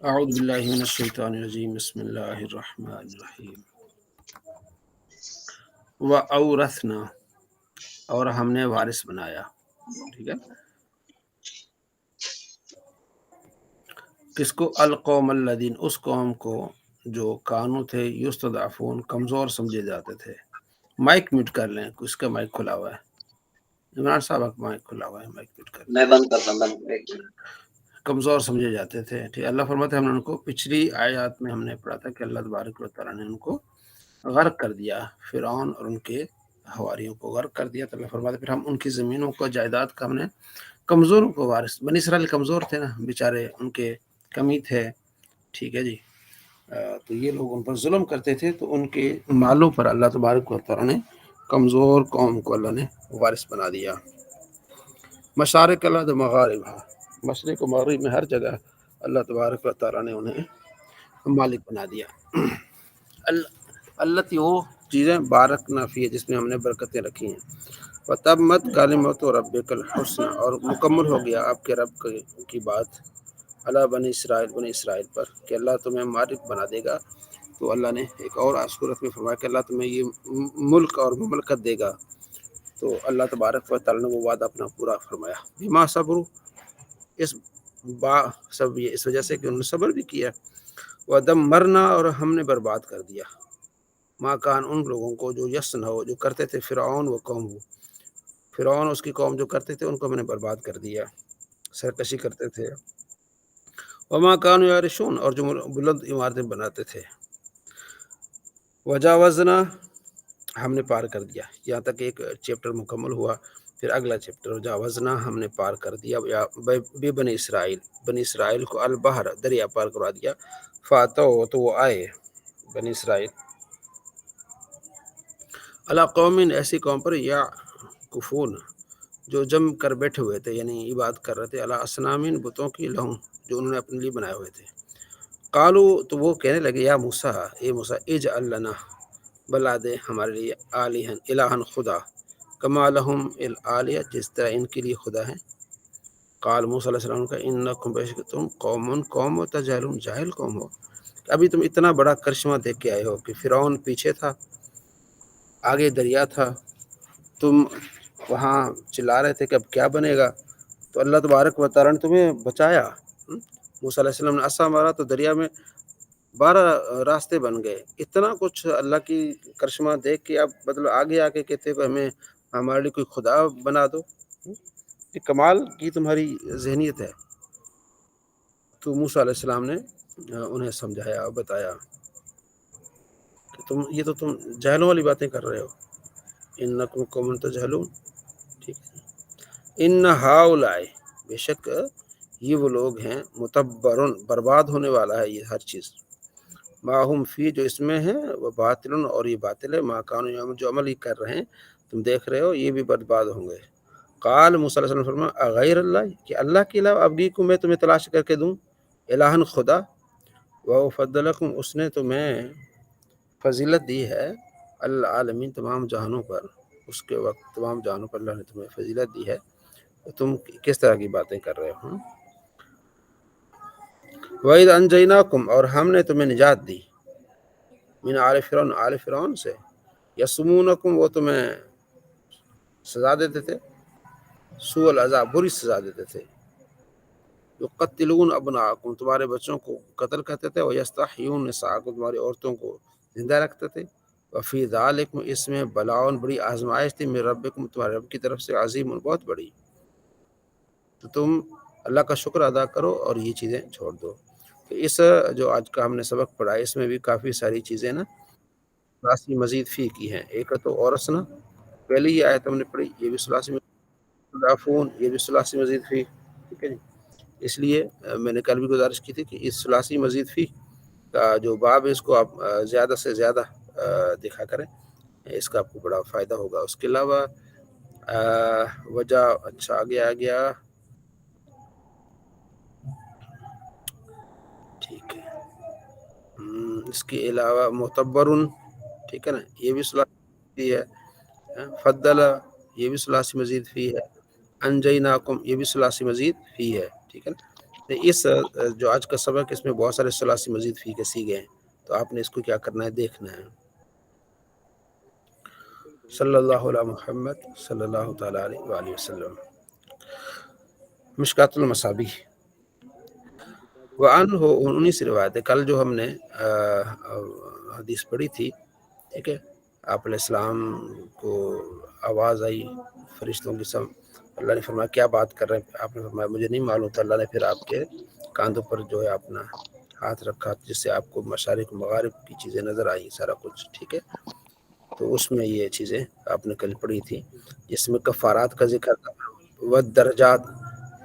اعوذ باللہ من الشیطان الرجیم، بسم اللہ الرحمن الرحیم۔ وَأَوْرَثْنَا، اور ہم نے وارث بنایا، ٹھیک ہے، کس کو؟ القوم الذین، اس قوم کو جو کانو تھے یستضعفون، کمزور سمجھے جاتے تھے۔ مائک میوٹ کر لیں، اس کا مائک کھلا ہوا ہے، عمران صاحب کا مائک کھلا ہوا ہے، مائک میوٹ کر لیں۔ میں بند کرتا ہوں، بند کمزور سمجھے جاتے تھے، ٹھیک۔ اللہ فرماتے ہیں ہم نے ان کو، پچھلی آیات میں ہم نے پڑھا تھا کہ اللہ تبارک و تعالیٰ نے ان کو غرق کر دیا، فرعون اور ان کے حواریوں کو غرق کر دیا۔ تو اللہ فرماتے ہیں پھر ہم ان کی زمینوں کو، جائیداد کا ہم نے کمزوروں کو وارث، بنی اسرائیل کمزور تھے نا بیچارے، ان کے کمی تھے، ٹھیک ہے جی۔ تو یہ لوگ ان پر ظلم کرتے تھے، تو ان کے مالوں پر اللہ تبارک و تعالیٰ نے کمزور قوم کو اللہ نے وارث بنا دیا۔ مشارق الارض مغارب، مشرق و مغرب میں ہر جگہ اللہ تبارک و تعالیٰ نے انہیں مالک بنا دیا۔ اللہ وہ چیزیں بارکنا فی ہے، جس میں ہم نے برکتیں رکھی ہیں۔ وتمت کلمۃ ربک الحسنی، اور مکمل ہو گیا آپ کے رب کی بات، اللہ بنی اسرائیل، بنی اسرائیل پر، کہ اللہ تمہیں مالک بنا دے گا۔ تو اللہ نے ایک اور صورت میں فرمایا کہ اللہ تمہیں یہ ملک اور مملکت دے گا۔ تو اللہ تبارک و تعالیٰ نے وہ وعدہ اپنا پورا فرمایا۔ بما صبر، اس اس وجہ سے کہ انہوں نے صبر بھی کیا۔ ودمرنا، اور ہم نے برباد کر دیا، ما کان، ان لوگوں کو جو یصنع، جو کرتے تھے، فرعون و قوم، فرعون اس کی قوم جو کرتے تھے، ان کو ہم نے برباد کر دیا، سرکشی کرتے تھے۔ وما کانوا یعرشون، اور جو بلند عمارتیں بناتے تھے۔ وجاوزنا، ہم نے پار کر دیا، یہاں تک ایک چیپٹر مکمل ہوا۔ پھر اگلا چیپٹر، وجاوزنا، ہم نے پار کر دیا، بے بنی اسرائیل، بنی اسرائیل کو، البحر، دریا پار کروا دیا۔ فاتو، تو وہ آئے بنی اسرائیل، علی قوم، ایسی قوم پر، یا کفون، جو جم کر بیٹھے ہوئے تھے، یعنی عبادت کر رہے تھے، علی اصنام، بتوں کی، لہم، جو انہوں نے اپنے لیے بنائے ہوئے تھے۔ قالو، تو وہ کہنے لگے، یا موسیٰ، اے موسیٰ، اجعل لنا، بلا دے ہمارے لیے، آلہن، الہن، خدا، کما لہم الآلیہ، جس طرح ان کے لیے خدا ہیں۔ قال موسیٰ علیہ السلام کا، انکم، بے شک تم، قوم و تجہلون، جاہل قوم ہو، ابھی تم اتنا بڑا کرشمہ دیکھ کے آئے ہو کہ فرعون پیچھے تھا، آگے دریا تھا، تم وہاں چلا رہے تھے کہ اب کیا بنے گا، تو اللہ تبارک و تعالیٰ نے تمہیں بچایا۔ موسیٰ علیہ السلام نے عصا مارا تو دریا میں 12 راستے بن گئے۔ اتنا کچھ اللہ کی کرشمہ دیکھ کے اب مطلب آگے آ کے کہتے کہ ہمیں، ہمارے لیے کوئی خدا بنا دو، یہ کمال کی تمہاری ذہنیت ہے۔ تو موسیٰ علیہ السلام نے انہیں سمجھایا، بتایا کہ یہ تو تم جہلوں والی باتیں کر رہے ہو، انکم قوم تجہلون، ٹھیک ہے۔ ان ہؤلاء، بے شک یہ وہ لوگ ہیں، متبرن، برباد ہونے والا ہے یہ ہر چیز، ما ہم فی، جو اس میں ہے، وہ باطل، اور یہ باطل ہے، ما کانوا، جو عمل ہی کر رہے ہیں تم دیکھ رہے ہو، یہ بھی برباد ہوں گے۔ قال موسیٰ علیہ السلام نے فرمایا، اغیر اللہ، کہ اللہ کے علاوہ ابغی کو، میں تمہیں تلاش کر کے دوں، الہن، خدا، وفضلکم، اس نے تمہیں فضیلت دی ہے، العالمین، تمام جہانوں پر، اس کے وقت تمام جہانوں پر اللہ نے تمہیں فضیلت دی ہے، تو تم کس طرح کی باتیں کر رہے ہو؟ وَإِذْ أَنْجَيْنَاكُمْ، اور ہم نے تمہیں نجات دی، من آل فرعون، آل فرعون سے، یسمونکم، وہ تمہیں سزا دیتے تھے، سوء العذاب، بری سزا دیتے تھے، یقتلون ابناءکم، تمہارے بچوں کو قتل کرتے تھے، ویستحیون نساءکم، تمہاری عورتوں کو زندہ رکھتے تھے، وفی ذالکم، اس میں بلاؤن، بڑی آزمائش تھی، من ربکم، تمہارے رب کی طرف سے، عظیم، بہت بڑی، تو تم اللہ کا شکر ادا کرو اور یہ چیزیں چھوڑ دو۔ تو اس جو آج کا ہم نے سبق پڑھا ہے، اس میں بھی کافی ساری چیزیں نا ثلاثی مزید فی کی ہیں۔ ایک تو اورسنا، پہلی یہ آیت ہم نے پڑھی، یہ بھی ثلاثی مضافون، یہ بھی ثلاثی مزید فی، ٹھیک ہے جی۔ اس لیے میں نے کل بھی گزارش کی تھی کہ اس ثلاثی مزید فی کا جو باب ہے، اس کو آپ زیادہ سے زیادہ دیکھا کریں، اس کا آپ کو بڑا فائدہ ہوگا۔ اس کے علاوہ وجہ، اچھا آگے آ گیا، ٹھیک ہے۔ اس کے علاوہ معتبرن، ٹھیک ہے نا، یہ بھی ثلاثی ہے۔ فضل، یہ بھی ثلاثی مزید فی ہے۔ انجیناکم، یہ بھی ثلاثی مزید فی ہے، ٹھیک ہے نا۔ اس جو آج کا سبق اس میں بہت سارے ثلاثی مزید فی کے سیگے ہیں، تو آپ نے اس کو کیا کرنا ہے، دیکھنا ہے۔ صلی اللہ علیہ محمد صلی اللہ تعالیٰ علیہ وآلہ وسلم۔ مشکات المصابیح وعن ہو، انہی سے روایت ہے، کل جو ہم نے حدیث پڑھی تھی، ٹھیک ہے، آپ علیہ السلام کو آواز آئی فرشتوں کی سم، اللہ نے فرمایا کیا بات کر رہے ہیں، آپ نے فرمایا مجھے نہیں معلوم تھا، اللہ نے پھر آپ کے کاندھوں پر جو ہے اپنا ہاتھ رکھا جس سے آپ کو مشارق مغارب کی چیزیں نظر آئیں، سارا کچھ، ٹھیک ہے۔ تو اس میں یہ چیزیں آپ نے کل پڑھی تھی، جس میں کفارات کا ذکر تھا، و درجات،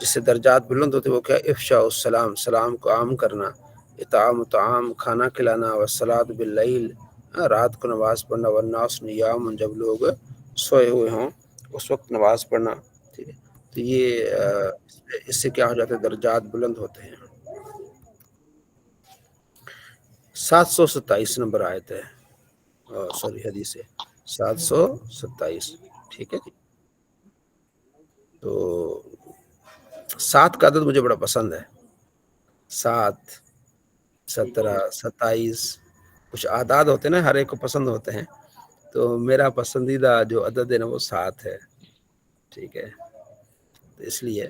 جس سے درجات بلند ہوتے، وہ کیا، افشاء السلام، سلام کو عام کرنا، اطعام طعام، کھانا کھلانا، والصلاۃ باللیل، رات کو نماز پڑھنا، والناس نیام، جب لوگ سوئے ہوئے ہوں اس وقت نماز پڑھنا، ٹھیک ہے۔ تو یہ اس سے کیا ہو جاتا ہے، درجات بلند ہوتے ہیں۔ 727 نمبر آیت ہے، سوری حدیث ہے 727، ٹھیک ہے جی۔ تو 7 کا عدد مجھے بڑا پسند ہے، 7، 17، 27، کچھ اعداد ہوتے ہیں نا ہر ایک کو پسند ہوتے ہیں، تو میرا پسندیدہ جو عدد ہے نا وہ 7 ہے، ٹھیک ہے۔ تو اس لیے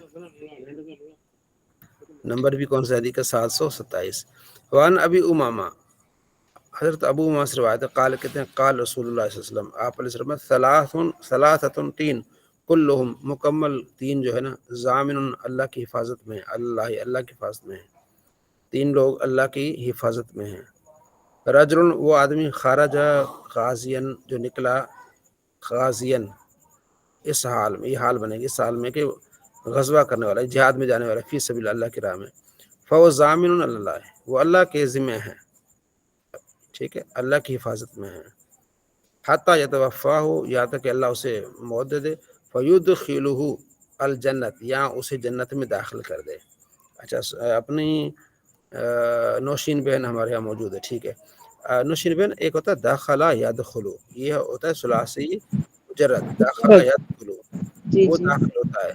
نمبر بھی کون سا ہے، 727۔ وان ابی امامہ، حضرت ابو امامہ سے روایت ہے، قال کہتے ہیں، قال رسول اللہ صلی اللہ علیہ وسلم، آپ علیہ وسلم، ثلاثۃ، تین، کلہم مکمل، تین جو ہے نا، ضامن اللہ کی حفاظت میں، اللہ کی حفاظت میں ہے، تین لوگ اللہ کی حفاظت میں ہیں۔ رجل، وہ آدمی، خارج غازین، جو نکلا غازین، اس حال میں، یہ حال بنے گی اس حال میں کہ غزوہ کرنے والا ہے، جہاد میں جانے والا ہے، فی سبیل اللہ کی راہ میں، فهو ضامن اللہ، وہ اللہ کے ذمہ ہے، ٹھیک ہے، اللہ کی حفاظت میں ہے، حتی یتوفاہ، یہاں تک کہ اللہ اسے موت دے دے، فیدخلہ الجنت، یا اسے جنت میں داخل کر دے۔ اچھا، اپنی نوشین بہن ہمارے یہاں موجود ہے، ٹھیک ہے۔ نوشین بہن ایک ہوتا ہے داخلہ یدخلو، یہ ہوتا ہے ثلاثی مجرد، داخلہ یدخلو، جی وہ جی داخل ہوتا ہے،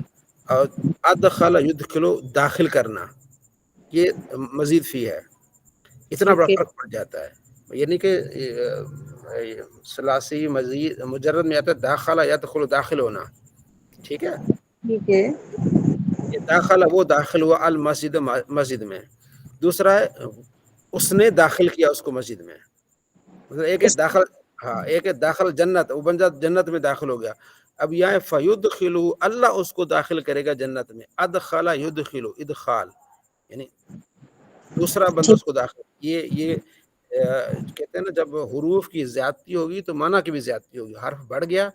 اور ادخل یدخلو، داخل کرنا، یہ مزید فی ہے، اتنا بڑا ٹھیک ہے فرق پڑ جاتا ہے، یعنی کہ ثلاثی مزید مجرد میں آتا ہے داخلہ یدخلو، داخل ہونا، ٹھیک ہے۔ ٹھیک ہے یہ داخلہ، وہ داخل ہوا المسجد، مسجد میں، دوسرا ہے اس نے داخل کیا اس کو مسجد میں، مطلب ایک ہے اس داخل، ہاں، ایک ہے داخل جنت، وہ بن جاتا جنت میں داخل ہو گیا، اب یہاں ہے فیدخلہ، اللہ اس کو داخل کرے گا جنت میں، ادخل یدخل، ادخال، یعنی دوسرا بندہ ٹھیک اس کو داخل، یہ کہتے ہیں نا جب حروف کی زیادتی ہوگی تو معنی کی بھی زیادتی ہوگی، حرف بڑھ گیا،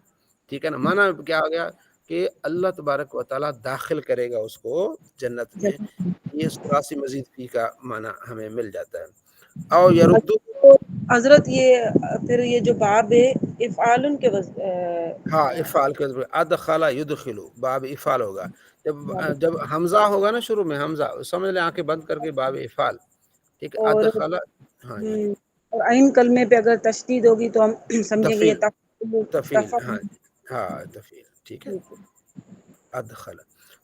ٹھیک ہے نا، معنی کیا ہو گیا کہ اللہ تبارک و تعالیٰ داخل کرے گا اس کو جنت میں، یہ ثلاثی مزید فی کا معنی ہمیں مل جاتا ہے۔ او یردو، تو حضرت یہ پھر یہ جو باب ہے افعال کے ہاں، افعال کے ادخل یدخل، باب افعال ہوگا، جب حمزہ ہوگا نا شروع میں، حمزہ سمجھ لیں، آنکھیں بند کر کے باب افعال، ٹھیک ہے، اور ادخل، ہاں جی، اور عین کلمے پہ اگر تشدید ہوگی تو ہم سمجھیں گے یہ تفعیل، تفعیل، ہاں جی، ہاں تفعیل، ٹھیک ہے، ادخل،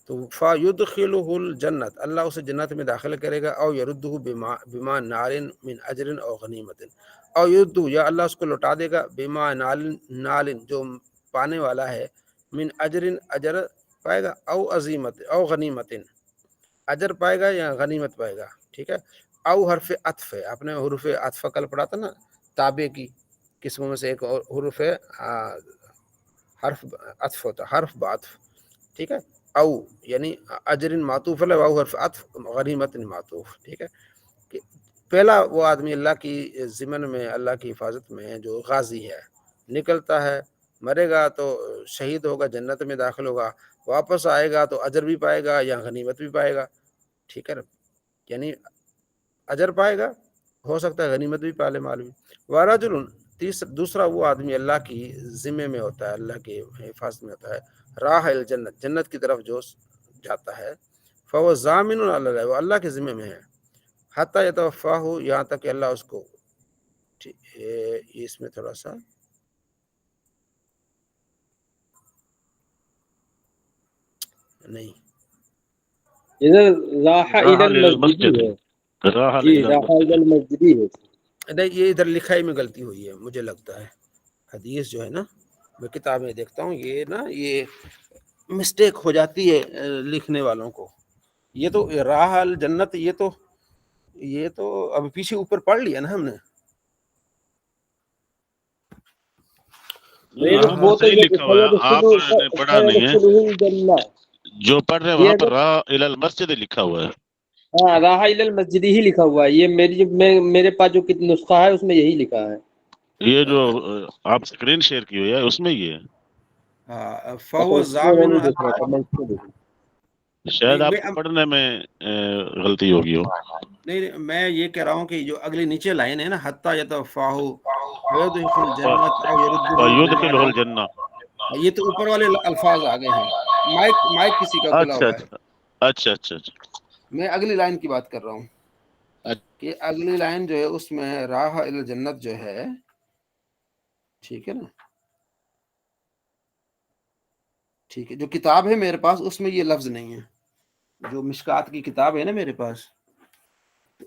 تو فیدخلہ الجنت، اللہ اسے جنت میں داخل کرے گا، او یردہ بما نار من اجر او غنیمت، او یردہ، یا اللہ اس کو لوٹا دے گا، بما نال، جو پانے والا ہے، من اجر، اجر پائے گا، او عظیمت، او غنیمت، اجر پائے گا یا غنیمت پائے گا، ٹھیک ہے۔ او حرف عطف ہے، آپ نے حروف عطف کل پڑھا تھا نا، تابع کی قسموں میں سے ایک حروف ہے، حرف عطف ہوتا ہے، حرف بعطف، ٹھیک ہے، او یعنی اجر معطوف ہے، او حرف عطف، غنیمت معطوف، ٹھیک ہے، کہ پہلا وہ آدمی اللہ کی ضمن میں، اللہ کی حفاظت میں ہے جو غازی ہے، نکلتا ہے، مرے گا تو شہید ہوگا، جنت میں داخل ہوگا، واپس آئے گا تو اجر بھی پائے گا یا غنیمت بھی پائے گا، ٹھیک ہے نا، یعنی اجر پائے گا، ہو سکتا ہے غنیمت بھی پالے مال بھی۔ ورجل، دوسرا وہ آدمی اللہ کی ذمے میں ہوتا ہے، اللہ کی حفاظت میں ہوتا ہے، راہ الجنت، جنت کی طرف جو جاتا ہے، فهو ضامن اللہ، وہ اللہ کے ذمے میں ہے، حتی یتوفاہ، یہاں تک کہ اللہ اس کو، اس میں تھوڑا سا نہیں، ادھر راح الى راح المسجد ہے، راح جی الى راح الى المسجد. المسجد ہے. نہیں یہ ادھر لکھائی میں غلطی ہوئی ہے مجھے لگتا ہے، حدیث جو ہے نا میں کتاب میں دیکھتا ہوں یہ نا یہ مسٹیک ہو جاتی ہے لکھنے والوں کو. یہ تو راہ الجنت یہ تو اب پیچھے اوپر پڑھ لیا نا ہم نے. نہیں یہاں وہ پر تو صحیح لکھا ہوا ہے، آپ نے پڑھا نہیں ہے. فیدخلہ الجنہ، جو پڑھ رہے ہیں یہ وہاں ہے پر راح الى المسجد لکھا ہوا ہے. ہاں راح الى المسجد ہی لکھا ہوا ہے. یہ میرے پاس جو نسخہ ہے اس میں یہی لکھا ہے. یہ جو آپ اسکرین شیئر کی ہوئی ہے اس میں یہ ہے. ہاں اچھا فهو اس میں ضامن نہیں دیکھ رہا تھا میں، اس کو دیکھ رہا شاید آپ میں کو پڑھنے میں غلطی ہوگی ہو. نہیں میں یہ کہہ رہا ہوں کہ جو اگلی نیچے لائن ہے نا حتی یتوفاہ ویدخل الجنت او یردہ فَيُدْخِلُهُ الجنت، الْجَنَّةَ. یہ تو اوپر والے الفاظ آ گئے ہیں. مائک کسی کا کھلا اچھا ہوا ہے. اچھا اچھا اچھا. میں اگلی لائن کی بات کر رہا ہوں کہ اگلی لائن جو ہے اس میں راہ الجنت جو ہے، ٹھیک ہے نا، ٹھیک ہے. جو کتاب ہے میرے پاس اس میں یہ لفظ نہیں ہے. جو مشکات کی کتاب ہے نا میرے پاس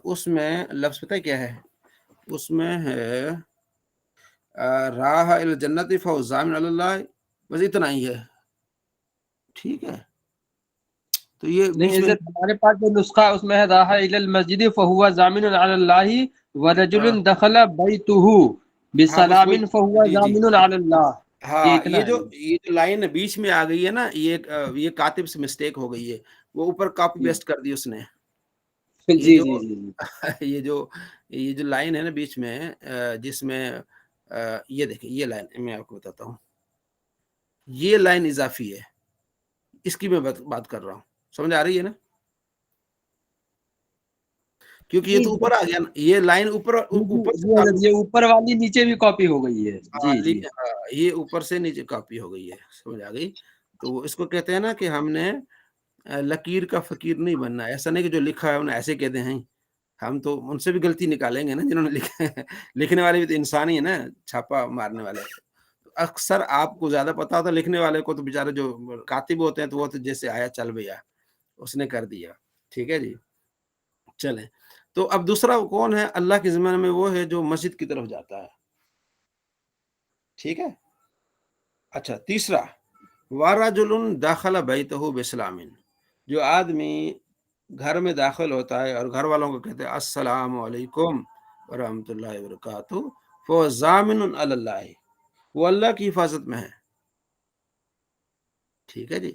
اس میں لفظ پتہ ہے کیا ہے؟ اس میں ہے راہ الجنت فهو ضامن علی اللہ، بس اتنا ہی ہے. ٹھیک ہے تو یہ نہیں بیچ میں ادھر ہمارے پاس جو نسخہ ہے اس میں ہے راح الى المسجد فهو ضامن علی اللہ ورجل دخل بیتہ ہاں بس وہی بسلام فهو جی جی ضامن علی اللہ. ہاں اتنا یہ ہے. جو لائن بیچ میں آ گئی ہے نا یہ کاتب سے مسٹیک ہو گئی ہے، وہ اوپر کاپی پیسٹ کر دی اس نے. یہ جی جو جی جی یہ جو لائن ہے نا بیچ میں جس میں یہ دیکھیں یہ لائن میں آپ کو بتاتا ہوں، یہ لائن اضافی ہے، اس کی میں بات کر رہا ہوں. سمجھ آ رہی ہے نا؟ کیونکہ یہ تو اوپر آ گیا نا، یہ لائن اوپر سے یہ اوپر والی نیچے بھی کاپی ہو گئی ہے. جی جی یہ اوپر سے نیچے کاپی ہو گئی ہے. سمجھ آ گئی؟ تو اس کو کہتے ہیں نا کہ ہم نے لکیر کا فقیر نہیں بننا. ایسا نہیں کہ جو لکھا ہے انہیں ایسے کہتے ہیں، ہم تو ان سے بھی غلطی نکالیں گے نا جنہوں نے لکھا ہے. لکھنے والے بھی تو انسان ہی ہے نا، چھاپا مارنے والے. اکثر آپ کو زیادہ پتا ہوتا لکھنے والے کو، تو بیچارے جو کاتب ہوتے ہیں تو وہ تو جیسے آیا چل بھیا اس نے کر دیا. ٹھیک ہے جی چلیں. تو اب دوسرا کون ہے اللہ کے ذمہ میں؟ وہ ہے جو مسجد کی طرف جاتا ہے. ٹھیک ہے. اچھا تیسرا وَرَجُلٌ دَخَلَ بَيْتَهُ بِسَلَامٍ، جو آدمی گھر میں داخل ہوتا ہے اور گھر والوں کو کہتے ہیں السلام علیکم ورحمۃ اللہ وبرکاتہ، فَهُوَ ضَامِنٌ عَلَى اللَّهِ، وہ اللہ کی حفاظت میں ہے. ٹھیک ہے جی.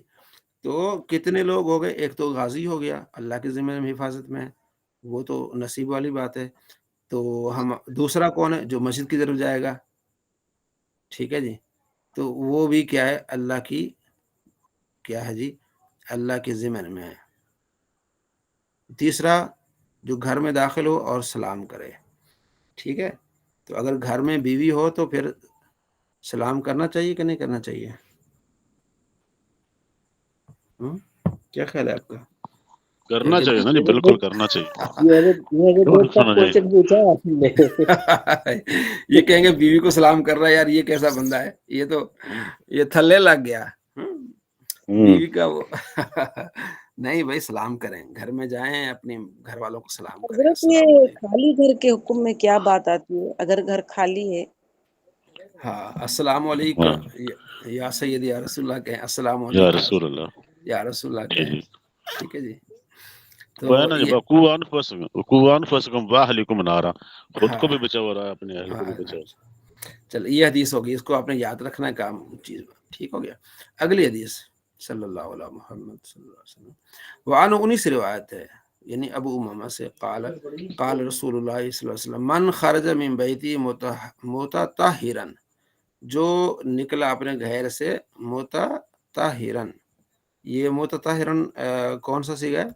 تو کتنے لوگ ہو گئے؟ ایک تو غازی ہو گیا، اللہ کے ذمہ میں حفاظت میں ہے، وہ تو نصیب والی بات ہے. تو ہم دوسرا کون ہے؟ جو مسجد کی طرف جائے گا. ٹھیک ہے جی. تو وہ بھی کیا ہے؟ اللہ کی کیا ہے جی؟ اللہ کے ذمہ میں ہے. تیسرا جو گھر میں داخل ہو اور سلام کرے. ٹھیک ہے. تو اگر گھر میں بیوی ہو تو پھر سلام کرنا چاہیے کہ نہیں کرنا چاہیے؟ کیا خیال ہے آپ کا؟ کرنا چاہیے نا جی، بالکل کرنا چاہیے. بہت سا کوشچن پوچھا آپ نے. یہ کہیں گے بیوی کو سلام کر رہا ہے، یار یہ کیسا بندہ ہے، یہ تو یہ تھلے لگ گیا. بیوی کا وہ نہیں بھائی سلام کریں، گھر میں جائیں اپنے گھر والوں کو سلام کریں. حضرت السلام یہ علیکم. خالی گھر کے حکم میں کیا بات آتی ہے اگر گھر خالی ہے؟ ہاں السلام علیکم یا سید یا رسول اللہ کہیں، السلام یا علیکم رسول اللہ. یا رسول اللہ جی کہیں. جی ٹھیک ہے جی. وہ ہے تو نا جب یہ وقوا انفسکم واہلکم نارا، خود کو ہاں بھی بچاؤ اور اپنے اہل کو بھی ہاں بچاؤ. چلو یہ حدیث ہوگی، اس کو آپ نے یاد رکھنا ہے کام چیز. ٹھیک ہو گیا. اگلی حدیث صلی اللہ علیہ محمد صلی اللہ علیہ وسلم. وعن انہی سے روایت ہے، یعنی ابو امامہ سے، قال رسول اللہ صلی اللہ علیہ وسلم من خرج من بیتی متطہرا، جو نکلا اپنے گھر سے متطہرا. یہ متطہرا کون سا صیغہ ہے؟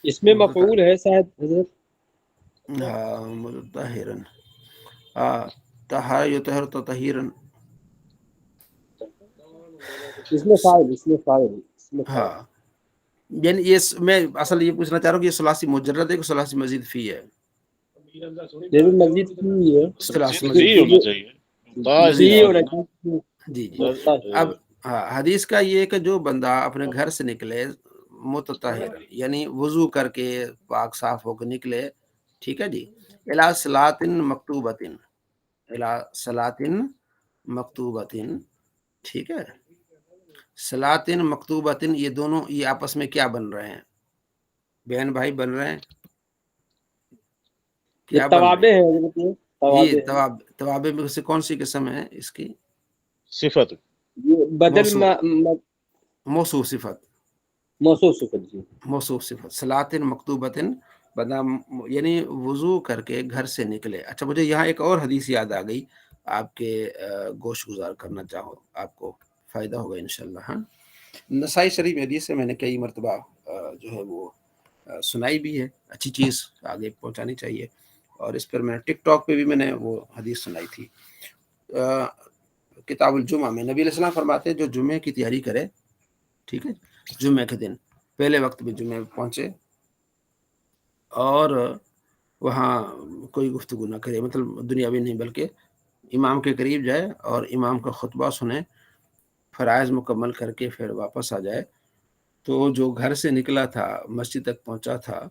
اس میں مفعول ہے شاید حضرت. ہاں متطہرا، طہر یطہر تطہیرا. اس میں فاعل. ہاں یعنی یہ میں اصل یہ پوچھنا چاہ رہا ہوں کہ یہ ثلاثی مجرد ہے کہ ثلاثی مزید فی ہے؟ یہ بھی مسجد کی ہے. ثلاثی جی مزید فی ہونا چاہیے. جی مزید فی ہونا ہے. چاہیے. جی جی. اب ہاں حدیث کا یہ کہ جو بندہ اپنے گھر سے نکلے متطہر یعنی وضو کر کے پاک صاف ہو کے نکلے، ٹھیک ہے جی، الی صلاۃ مکتوبۃ، الی صلاۃ مکتوبۃ، ٹھیک ہے، صلاۃ مکتوبۃ، یہ دونوں یہ آپس میں کیا بن رہے ہیں بہن بھائی، بن رہے ہیں یہ کیا بن رہے توابع ہیں؟ ہے حضرت، یہ یہ توابع ہے، توابع میں سے کون سی قسم ہے اس کی؟ صفت یہ بدل موصوف، موصوف صفت، موصوف صفت جی۔ موصوف صفت، صلاۃ مکتوبۃ، بندہ یعنی وضو کر کے گھر سے نکلے۔ اچھا مجھے یہاں ایک اور حدیث یاد آ گئی، آپ کے گوش گزار کرنا چاہو، آپ کو فائدہ ہوگا انشاءاللہ۔ ہاں نسائی شریف حدیث سے میں نے کئی مرتبہ جو ہے وہ سنائی بھی ہے، اچھی چیز آگے پہنچانی چاہیے، اور اس پر میں ٹک ٹاک پہ بھی میں نے وہ حدیث سنائی تھی۔ کتاب الجمعہ میں نبی علیہ السلام فرماتے ہیں جو جمعے کی تیاری کرے، ٹھیک ہے، جمعے کے دن پہلے وقت میں جمعے میں پہنچے اور وہاں کوئی گفتگو نہ کرے، مطلب دنیاوی نہیں بلکہ امام کے قریب جائے اور امام کا خطبہ سنے، فرائض مکمل کر کے پھر واپس آ جائے، تو جو گھر سے نکلا تھا مسجد تک پہنچا تھا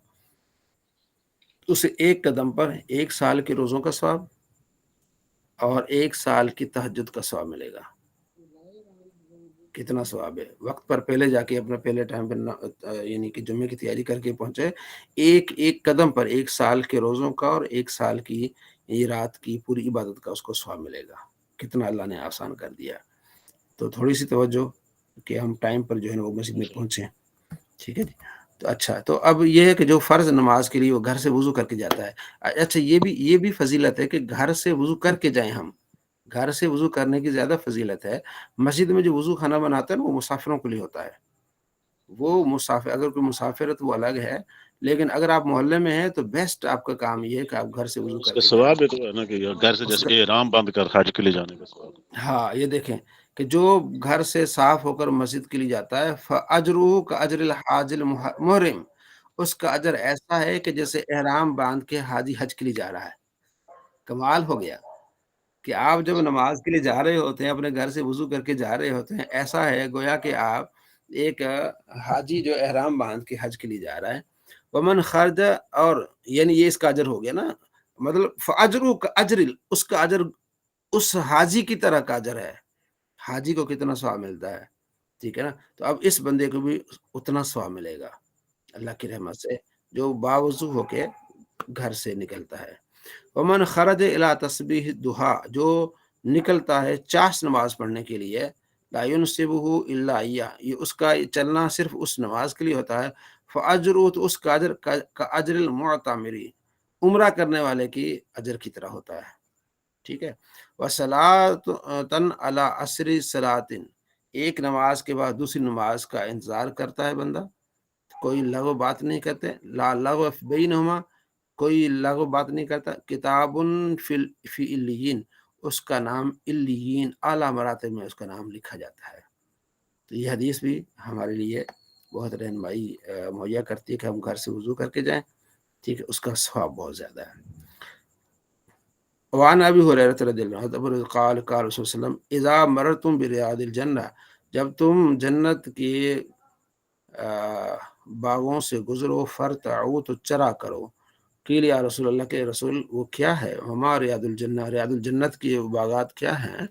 اسے ایک قدم پر 1 سال کے روزوں کا ثواب اور 1 سال کی تہجد کا ثواب ملے گا۔ کتنا ثواب ہے، وقت پر پہلے جا کے اپنے پہلے ٹائم پر یعنی کہ جمعے کی تیاری کر کے پہنچے، ایک قدم پر 1 سال کے روزوں کا اور 1 سال کی رات کی پوری عبادت کا اس کو ثواب ملے گا۔ کتنا اللہ نے آسان کر دیا۔ تو تھوڑی سی توجہ کہ ہم ٹائم پر جو ہے نا وہ مسجد میں پہنچیں، ٹھیک ہے جی۔ تو اچھا، تو اب یہ ہے کہ جو فرض نماز کے لیے وہ گھر سے وضو کر کے جاتا ہے۔ اچھا یہ بھی فضیلت ہے کہ گھر سے وضو کر کے جائیں ہم، گھر سے وضو کرنے کی زیادہ فضیلت ہے۔ مسجد میں جو وضو خانہ بناتا ہے نا وہ مسافروں کے لیے ہوتا ہے، وہ مسافر اگر کوئی مسافر ہے تو وہ الگ ہے، لیکن اگر آپ محلے میں ہیں تو بیسٹ آپ کا کام یہ ہے کہ آپ گھر سے وضو اس کر کا کے جائیں۔ ثواب ہے تو ہے نا کہ گھر سے اس جیسے کا کہ احرام باندھ کر حج کے لیے جانے کا ثواب۔ ہاں یہ دیکھیں کہ جو گھر سے صاف ہو کر مسجد کے لیے جاتا ہے فَأَجْرُهُ كَأَجْرِ الْحَاجِ الْمُحْرِمِ، اس کا اجر ایسا ہے کہ جیسے احرام باندھ کے حاجی حج کے لیے جا رہا ہے۔ کمال ہو گیا کہ آپ جب نماز کے لیے جا رہے ہوتے ہیں، اپنے گھر سے وضو کر کے جا رہے ہوتے ہیں، ایسا ہے گویا کہ آپ ایک حاجی جو احرام باندھ کے حج کے لیے جا رہا ہے۔ ومن خرج، اور یعنی یہ اس کا اجر ہو گیا نا، مطلب فاجرو کا اجر، اس کا اجر اس حاجی کی طرح کا اجر ہے۔ حاجی کو کتنا ثواب ملتا ہے، ٹھیک ہے نا، تو اب اس بندے کو بھی اتنا ثواب ملے گا اللہ کی رحمت سے جو باوضو ہو کے گھر سے نکلتا ہے۔ ومن خرج الی تسبیح الضحیٰ، جو نکلتا ہے چاش نماز پڑھنے کے لیے، لا ینصبہ الا ایہ، یہ اس کا چلنا صرف اس نماز کے لیے ہوتا ہے، فاجرہ، تو اس کا اجر کا اجر المعتمر، عمرہ کرنے والے کی اجر کی طرح ہوتا ہے، ٹھیک ہے۔ وصلاۃً علی عصر صلاۃ، ایک نماز کے بعد دوسری نماز کا انتظار کرتا ہے بندہ، کوئی لغو بات نہیں کرتے، لا لغو بینہما، کوئی لغو بات نہیں کرتا۔ کتاب فی علیین، اس کا نام علیین اعلیٰ مراتب میں اس کا نام لکھا جاتا ہے۔ تو یہ حدیث بھی ہمارے لیے بہت رہنمائی مہیا کرتی ہے کہ ہم گھر سے وضو کر کے جائیں، ٹھیک ہے، اس کا ثواب بہت زیادہ ہے۔ وعن ابی ہریرہ رضی اللہ عنہ قال قال رسول اللہ علیہ وسلم اذا مررتم بریاض الجنہ، جب تم جنت کے باغوں سے گزرو، فرتعوا، تو چرا کرو۔ قیل یا رسول اللہ کے رسول وہ کیا ہے؟ وما ریاض الجنہ، ریاض الجنت کی باغات کیا ہیں؟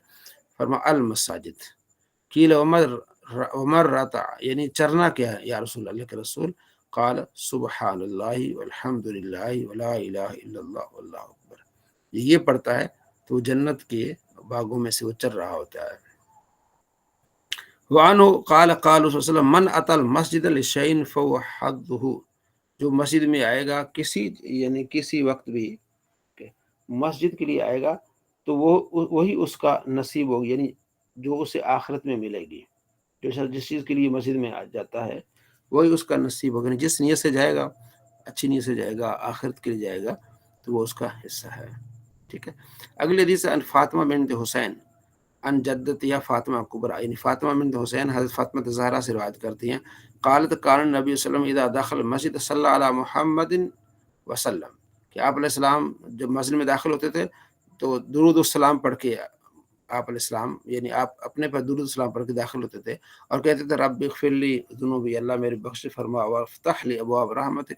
فرما المساجد۔ قیل ومر رتع، یعنی چرنا کیا ہے یا رسول اللہ کے رسول؟ قال سبحان اللہ والحمد للہ ولا الہ الا اللہ واللہ اکبر، یہ پڑھتا ہے تو جنت کے باغوں میں سے وہ چر رہا ہوتا ہے۔ وعنہ قال قال رسول اللہ علیہ وسلم من اتی المسجد لشیء فهو حظہ، جو مسجد میں آئے گا کسی وقت بھی مسجد کے لیے آئے گا تو وہی اس کا نصیب ہوگی، یعنی جو اسے آخرت میں ملے گی۔ جس چیز کے لیے مسجد میں جاتا ہے وہی اس کا نصیب ہوگا، جس نیت سے جائے گا، اچھی نیت سے جائے گا، آخرت کے لیے جائے گا تو وہ اس کا حصہ ہے، ٹھیک ہے۔ اگلی حدیث ان فاطمہ بنت حسین ان جدتها فاطمہ کبریٰ، یعنی فاطمہ بنت حسین حضرت فاطمہ زہرا سے روایت کرتی ہیں، قالت کان نبی صلی اللہ علیہ وسلم اذا دخل المسجد صلی علی محمد وسلم، کہ آپ علیہ السلام جب مسجد میں داخل ہوتے تھے تو درود السلام پڑھ کے آپ علیہ السلام یعنی آپ اپنے پر درود السلام پڑھ کے داخل ہوتے تھے اور کہتے تھے رب اغفر لی ذنوبی، اللہ میری بخش فرما، وافتح لی ابواب رحمتک،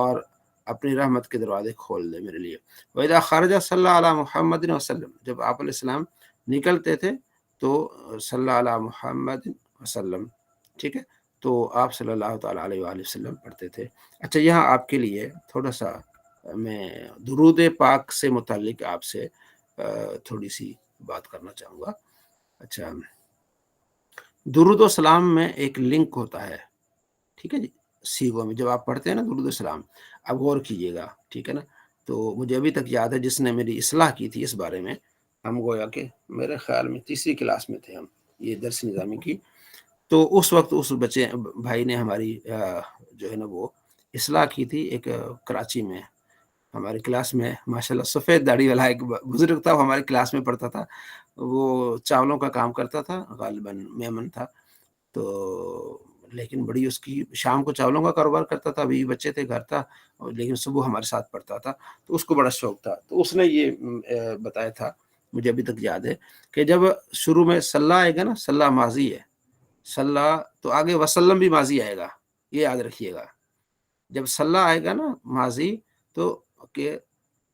اور اپنی رحمت کے دروازے کھول دے میرے لیے۔ وَإِذَا خَرَجَ صلی اللہ علیہ محمد وسلم، جب آپ علیہ السلام نکلتے تھے تو صلی اللہ علیہ محمد وسلم، ٹھیک ہے، تو آپ صلی اللہ تعالیٰ علیہ وآلہ وسلم پڑھتے تھے۔ اچھا یہاں آپ کے لیے تھوڑا سا میں درود پاک سے متعلق آپ سے تھوڑی سی بات کرنا چاہوں گا۔ اچھا، درود و سلام میں ایک لنک ہوتا ہے، ٹھیک ہے جی، سیغوں میں جب آپ پڑھتے ہیں نا درود و سلام، اب غور کیجئے گا، ٹھیک ہے نا۔ تو مجھے ابھی تک یاد ہے جس نے میری اصلاح کی تھی اس بارے میں، ہم گویا کہ میرے خیال میں تیسری کلاس میں تھے ہم، یہ درس نظامی کی، تو اس وقت اس بچے بھائی نے ہماری جو ہے نا وہ اصلاح کی تھی، ایک کراچی میں ہماری کلاس میں ماشاءاللہ سفید داڑھی والا ایک بزرگ تھا، وہ ہماری کلاس میں پڑھتا تھا، وہ چاولوں کا کام کرتا تھا، غالباً میمن تھا، تو لیکن بڑی اس کی شام کو چاولوں کا کاروبار کرتا تھا، ابھی بچے تھے، گھر تھا، لیکن صبح ہمارے ساتھ پڑھتا تھا، تو اس کو بڑا شوق تھا، تو اس نے یہ بتایا تھا، مجھے ابھی تک یاد ہے کہ جب شروع میں صلی آئے گا نا، صلی ماضی ہے، صلی تو آگے وسلم بھی ماضی آئے گا، یہ یاد رکھیے گا، جب صلی آئے گا نا ماضی تو کہ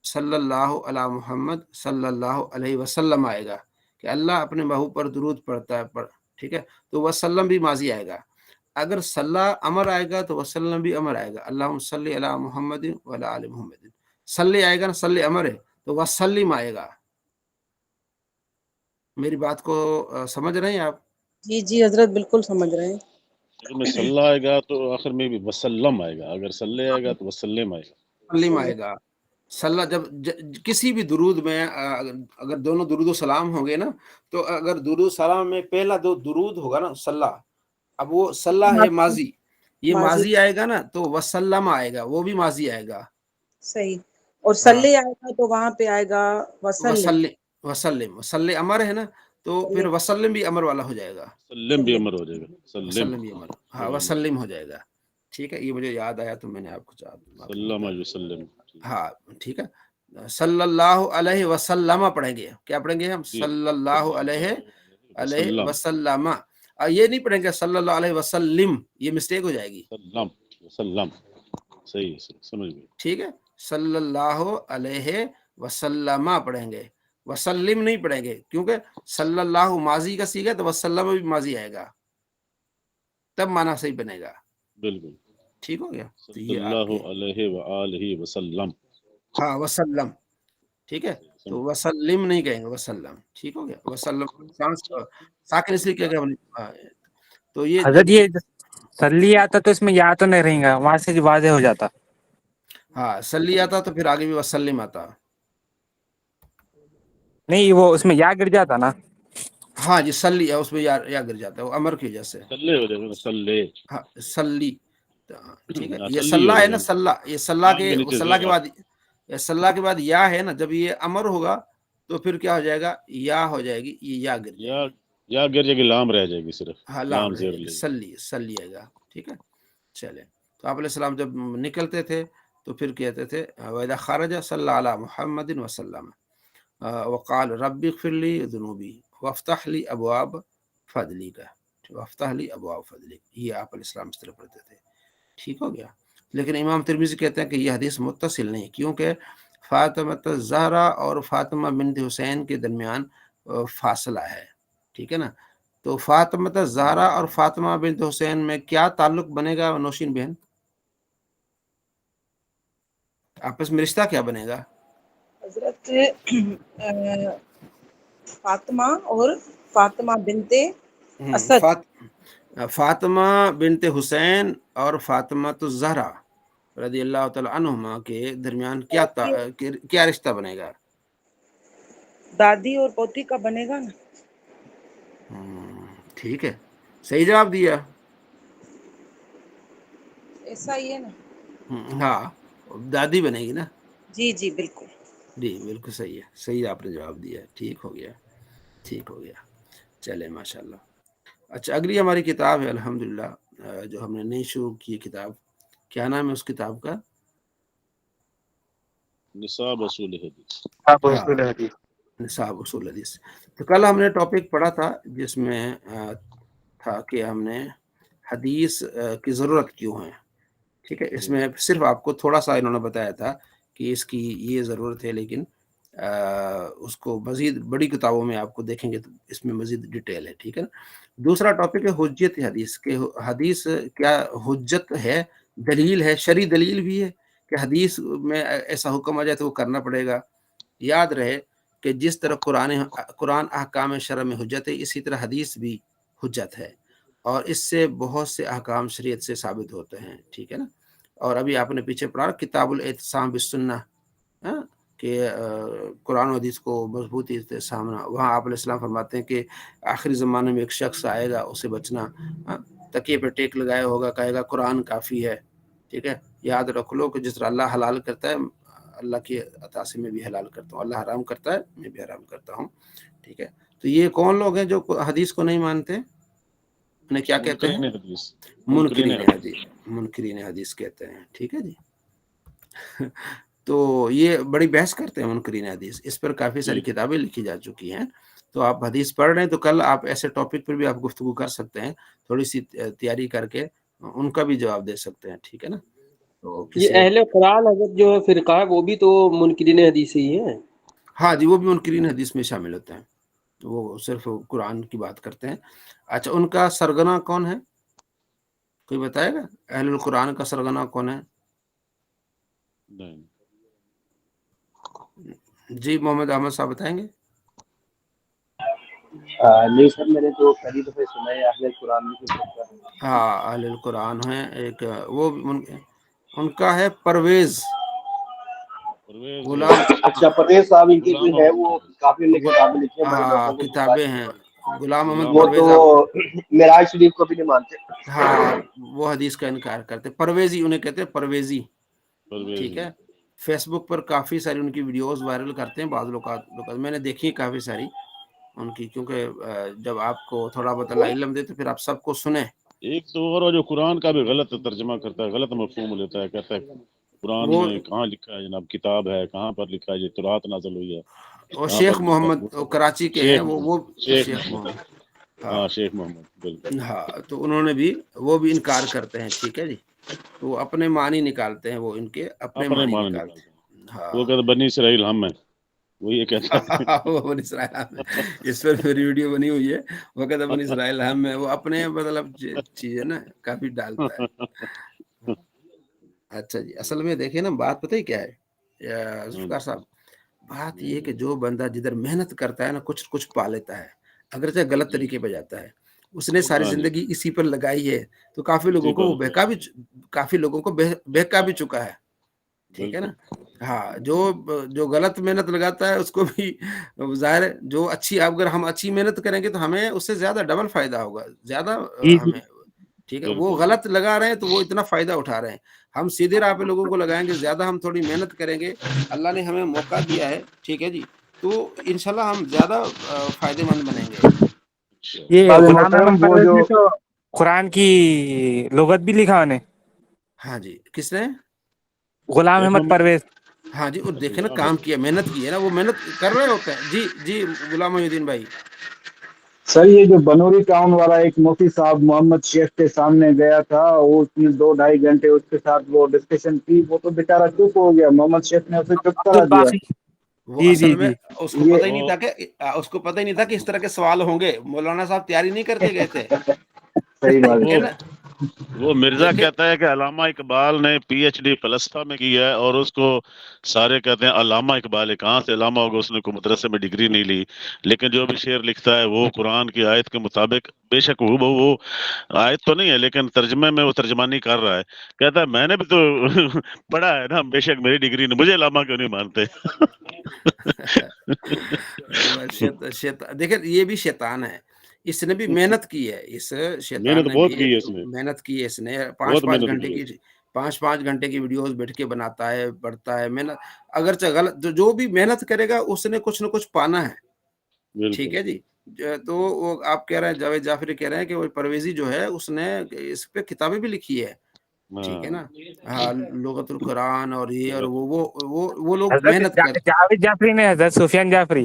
صلی اللہ علی محمد صلی اللہ علیہ وسلم آئے گا، کہ اللہ اپنے محبوب پر درود پڑھتا ہے، ٹھیک ہے، تو وسلم بھی ماضی آئے گا۔ اگر صلی امر آئے گا تو وسلم بھی امر آئے گا، اللہم صلی علی محمد وعلی آل محمد، صلی آئے گا نا، صلی امر ہے تو وسلم آئے گا۔ میری بات کو سمجھ رہے ہیں آپ؟ جی جی حضرت بالکل سمجھ رہے ہیں۔ اگر میں صلی آئے گا تو آخر میں بھی وسلم آئے گا، اگر صلی آئے گا تو وسلم آئے گا، وسلم آئے گا۔ صلی جب کسی بھی درود میں اگر دونوں درود و سلام ہوں گے نا، تو اگر درود و سلام میں پہلا دو درود ہوگا نا صلی، اب وہ صلی ہے ماضی، یہ ماضی آئے گا نا تو وسلم آئے گا، وہ بھی ماضی آئے گا، صحیح، اور صلی آئے گا تو وہاں پہ آئے گا وسلم، وسلم امر ہے نا، تو پھر وسلم بھی امر والا ہو جائے گا، سلم بھی امر ہو جائے گا، وسلم بھی امر، ہاں وسلم ہو جائے گا، ٹھیک ہے، یہ مجھے یاد آیا تو میں نے آپ کو سلم وسلم، ہاں ٹھیک ہے، صلی اللہ علیہ وسلم پڑھیں گے، کیا پڑھیں گے ہم؟ صلی اللہ علیہ وسلم، یہ نہیں پڑھیں گے صلی اللہ علیہ وسلم، یہ مسٹیک ہو جائے گی، وسلم، صحیح سمجھ گئے، ٹھیک ہے، صلی اللہ علیہ وسلم پڑھیں گے، وسلم نہیں پڑھیں گے، کیونکہ صلی اللہ ماضی کا صیغہ ہے تو وسلم بھی ماضی آئے گا، تب معنی صحیح بنے گا، بالکل، ٹھیک ہو گیا، تو صلی یہ آپ اللہ کے علیہ وآلہ وسلم، ہاں وسلم، ٹھیک ہے، تو وسلم نہیں کہیں گے، وسلم، ٹھیک ہو گیا، وسلم ساکن اس لیے کیا کہ تو یہ حضرت یہ صلی آتا تو اس میں یا تو نہیں رہیں گا، وہاں سے واضح ہو جاتا، ہاں صلی آتا تو پھر آگے بھی وسلم آتا، نہیں وہ اس میں یا گر جاتا نا، ہاں جی صلی اس میں یا گر جاتا ہے وہ امر کی وجہ سے، صلی ہو جائے گا، صلی، ہاں صلی، ٹھیک ہے، یہ صلی ہو صلی ہے جائے نا، گا، صلی، یہ صلی لام کے نیچے زیر، کے صلی کے بعد یا ہے نا، جب یہ امر ہوگا تو پھر کیا ہو جائے گا، یا ہو جائے گی، یہ یا گر جائے گی، یا گر جائے گی، لام رہ جائے گی، صرف ہاں لام لام رہ زیر جائے گی، لے گی، صلی آئے گا، ٹھیک ہے، چلے، تو آپ علیہ السلام جب نکلتے تھے تو پھر کہتے تھے وَإِذَا خَرَجَ صَلَّى عَلَى مُحَمَّدٍ وَسَلَّمَ وقال رب اغفر لي ذنوبي وافتح لي ابواب فضلك وافتح لي ابواب فضلك، یہ آپ علیہ السلام اس طرح پڑھتے تھے، ٹھیک ہو گیا، لیکن امام ترمذی کہتے ہیں کہ یہ حدیث متصل نہیں، کیونکہ فاطمہ الزہرا اور فاطمہ بنت حسین کے درمیان فاصلہ ہے، ٹھیک ہے نا، تو فاطمہ الزہرا اور فاطمہ بنت حسین میں کیا تعلق بنے گا نوشین بہن؟ آپس میں رشتہ کیا بنے گا؟ حضرت فاطمہ اور فاطمہ بنت اسد، فاطمہ بنت حسین اور فاطمہ الزہرا رضی اللہ تعالی عنہما کے درمیان کیا رشتہ بنے گا؟ دادی اور پوتی کا بنے گا نا، ٹھیک ہے، صحیح جواب دیا، ایسا ہی ہے نا، ہاں دادی بنے گی نا، جی جی بالکل، جی بالکل صحیح ہے، صحیح آپ نے جواب دیا، ٹھیک ہو گیا، ٹھیک ہو گیا، چلے ماشاء اللہ۔ اچھا اگلی ہماری کتاب ہے الحمدللہ جو ہم نے نئی شروع کی کتاب، کیا نام ہے اس کتاب کا؟ نصاب اصول حدیث، آپ ہاں اصول حدیث، صاحب اصول حدیث. تو کل ہم نے ٹاپک پڑھا تھا جس میں تھا کہ ہم نے حدیث کی ضرورت کیوں ہے. ٹھیک ہے, اس میں صرف آپ کو تھوڑا سا انہوں نے بتایا تھا کہ اس کی یہ ضرورت ہے, لیکن اس کو مزید بڑی کتابوں میں آپ کو دیکھیں گے تو اس میں مزید ڈیٹیل ہے. ٹھیک ہے نا. دوسرا ٹاپک ہے حجت حدیث, کہ حدیث کیا حجت ہے, دلیل ہے, شرعی دلیل بھی ہے کہ حدیث میں ایسا حکم آ جائے تو وہ کرنا پڑے گا. یاد رہے کہ جس طرح قرآن احکام شرع میں حجت ہے, اسی طرح حدیث بھی حجت ہے, اور اس سے بہت سے احکام شریعت سے ثابت ہوتے ہیں. ٹھیک ہے نا. اور ابھی آپ نے پیچھے پڑھا کتاب الاعتصام بالسنہ, کہ قرآن و حدیث کو مضبوطی سے سامنا, وہاں آپ علیہ السلام فرماتے ہیں کہ آخری زمانے میں ایک شخص آئے گا, اسے بچنا, تکیے پہ ٹیک لگائے ہوگا, کہے گا قرآن کافی ہے. ٹھیک ہے. یاد رکھ لو کہ جس طرح اللہ حلال کرتا ہے, اللہ کی عطا سے میں بھی حلال کرتا ہوں, اللہ حرام کرتا ہے میں بھی حرام کرتا ہوں. ٹھیک ہے. تو یہ کون لوگ ہیں جو حدیث کو نہیں مانتے؟ انہیں کیا کہتے ہیں؟ منکرین حدیث. منکرین حدیث کہتے ہیں. ٹھیک ہے جی. تو یہ بڑی بحث کرتے ہیں منکرین حدیث, اس پر کافی ساری کتابیں لکھی جا چکی ہیں. تو آپ حدیث پڑھ رہے ہیں تو کل آپ ایسے ٹاپک پر بھی آپ گفتگو کر سکتے ہیں, تھوڑی سی تیاری کر کے ان کا بھی جواب دے سکتے ہیں. ٹھیک ہے نا. تو یہ اہل قرآن حضرت جو فرقہ ہے وہ بھی تو منکرین حدیث ہی ہے. ہاں جی, وہ بھی منکرین حدیث میں شامل ہوتے ہیں, وہ صرف قرآن کی بات کرتے ہیں. اچھا, ان کا سرگنا کون ہے, کوئی بتائے گا؟ اہل القرآن کا سرگنا کون ہے؟ جی محمد احمد صاحب بتائیں گے. نہیں سر, میں نے تو پہلی دفعہ سنا ہے اہل قرآن میں. ہاں, اہل القرآن ہیں ایک, وہ ان کا ہے پرویز غلام. اچھا, پرویز صاحب ان کے جو ہے وہ کافی کتابیں لکھی ہیں, بڑے ہاں لوگوں کو کتابیں ہیں. غلام احمد وہ پرویز. تو معراج شریف کو بھی نہیں مانتے. ہاں, وہ حدیث کا انکار کرتے, پرویزی انہیں کہتے ہیں, پرویزی. ٹھیک ہے. فیس بک پر کافی ساری ان کی ویڈیوز وائرل کرتے ہیں بعض لوگ, میں نے دیکھی کافی ساری ان کی, کیونکہ جب آپ کو تھوڑا بہت اللہ علم دے تو پھر آپ سب کو سنیں. ایک تو اور جو قرآن کا بھی غلط ترجمہ کرتا ہے, غلط مفہوم لیتا ہے, کہتا ہے قرآن وہ میں کہاں لکھا ہے جناب کتاب ہے, کہاں پر لکھا ہے یہ تورات نازل ہوئی ہے, وہ کہاں شیخ پر لکھا محمد ہے کراچی کے ہیں, وہ شیخ محمد. ہاں, شیخ محمد بالکل. ہاں, تو انہوں نے بھی, وہ بھی انکار کرتے ہیں. ٹھیک ہے جی. تو وہ اپنے معنی نکالتے ہیں, وہ ان کے اپنے معنی نکالتے ہیں. ہاں, وہ کہتے بنی اسرائیل ہم ہیں, وہ یہ کہتا ہے. وہ بنی اسرائیل ہم ہیں, اس پر میری ویڈیو بنی ہوئی ہے. وہ کہتا بنی اسرائیل ہم ہیں, وہ اپنے مطلب چیز ہے نا کافی ڈالتا ہے. اچھا جی, اصل میں دیکھیں نا بات پتہ ہی کیا ہے ذوالفقار صاحب, بات یہ کہ جو بندہ جدھر محنت کرتا ہے نا کچھ پا لیتا ہے, اگرچہ غلط طریقے پہ جاتا ہے. اس نے ساری زندگی اسی پر لگائی ہے, تو کافی لوگوں کو وہ بہکا بھی چکا ہے. ٹھیک ہے نا. ہاں, جو غلط محنت لگاتا ہے اس کو بھی ظاہر ہے, جو اچھی, اگر ہم اچھی محنت کریں گے تو ہمیں اس سے زیادہ ڈبل فائدہ ہوگا, زیادہ ہمیں. ٹھیک ہے. وہ غلط لگا رہے ہیں تو وہ اتنا فائدہ اٹھا رہے ہیں. ہم سیدھے راہ پہ لوگوں کو لگائیں گے, زیادہ ہم تھوڑی محنت کریں گے, اللہ نے ہمیں موقع دیا ہے. ٹھیک ہے جی. تو انشاءاللہ ہم زیادہ فائدے مند بنیں گے. یہ بعض غلام محترم احمد وہ پرویز جو نے تو قرآن کی لغت بھی لکھا انہیں. ہاں جی, کس نے؟ غلام احمد پرویز. ہاں جی, اور دیکھیں نا کام کیا, محنت کی ہے نا, وہ محنت کر رہے ہوتے ہیں. جی جی, غلام محی الدین بھائی. سر, یہ جو بنوری ٹاؤن والا ایک مفتی صاحب محمد شیخ کے سامنے گیا تھا, وہ اس نے 2-2.5 گھنٹے اس کے ساتھ وہ ڈسکشن کی, وہ تو بیچارہ چپ ہو گیا. محمد شیخ نے اسے چپ کرا دیا. وہ جی اصل جی میں جی, اس کو پتہ ہی نہیں تھا کہ اس طرح کے سوال ہوں گے. مولانا صاحب تیاری نہیں کر کے گئے تھے. صحیح بات ٹھیک ہے ہے. نا. وہ مرزا دیکھیں, کہتا ہے کہ علامہ اقبال نے پی ایچ ڈی فلسفہ میں کیا ہے, اور اس کو سارے کہتے ہیں علامہ اقبال ہے, کہاں سے علامہ ہوگا, اس نے کوئی مدرسے میں ڈگری نہیں لی, لیکن جو بھی شعر لکھتا ہے وہ قرآن کی آیت کے مطابق, بے شک وہ آیت تو نہیں ہے لیکن ترجمے میں وہ ترجمانی کر رہا ہے. کہتا ہے میں نے بھی تو پڑھا ہے نا, بے شک میری ڈگری نہیں, مجھے علامہ کیوں نہیں مانتے. دیکھیں یہ بھی شیطان ہے, اس نے بھی محنت کی ہے, اس شیطان محنت نے بہت بھی کی ہے اس نے, محنت کی ہے. اس نے بہت 5-5 محنت گھنٹے کی ہے. کی 5-5 گھنٹے کی ویڈیوز بیٹھ کے بناتا ہے, پڑھتا ہے. محنت اگرچہ غلط, جو بھی محنت کرے گا اس نے کچھ نہ کچھ پانا ہے. ٹھیک بالکل. ہے جی. تو وہ آپ کہہ رہے ہیں, جاوید جعفری کہہ رہے ہیں کہ وہ پرویزی جو ہے اس نے اس پہ کتابیں بھی لکھی ہے. ٹھیک ہے نا. ہاں, لغت القرآن اور یہ اور وہ لوگ حضرت محنت کرتے. جاوید جعفری نے, حضرت سفیان جعفری.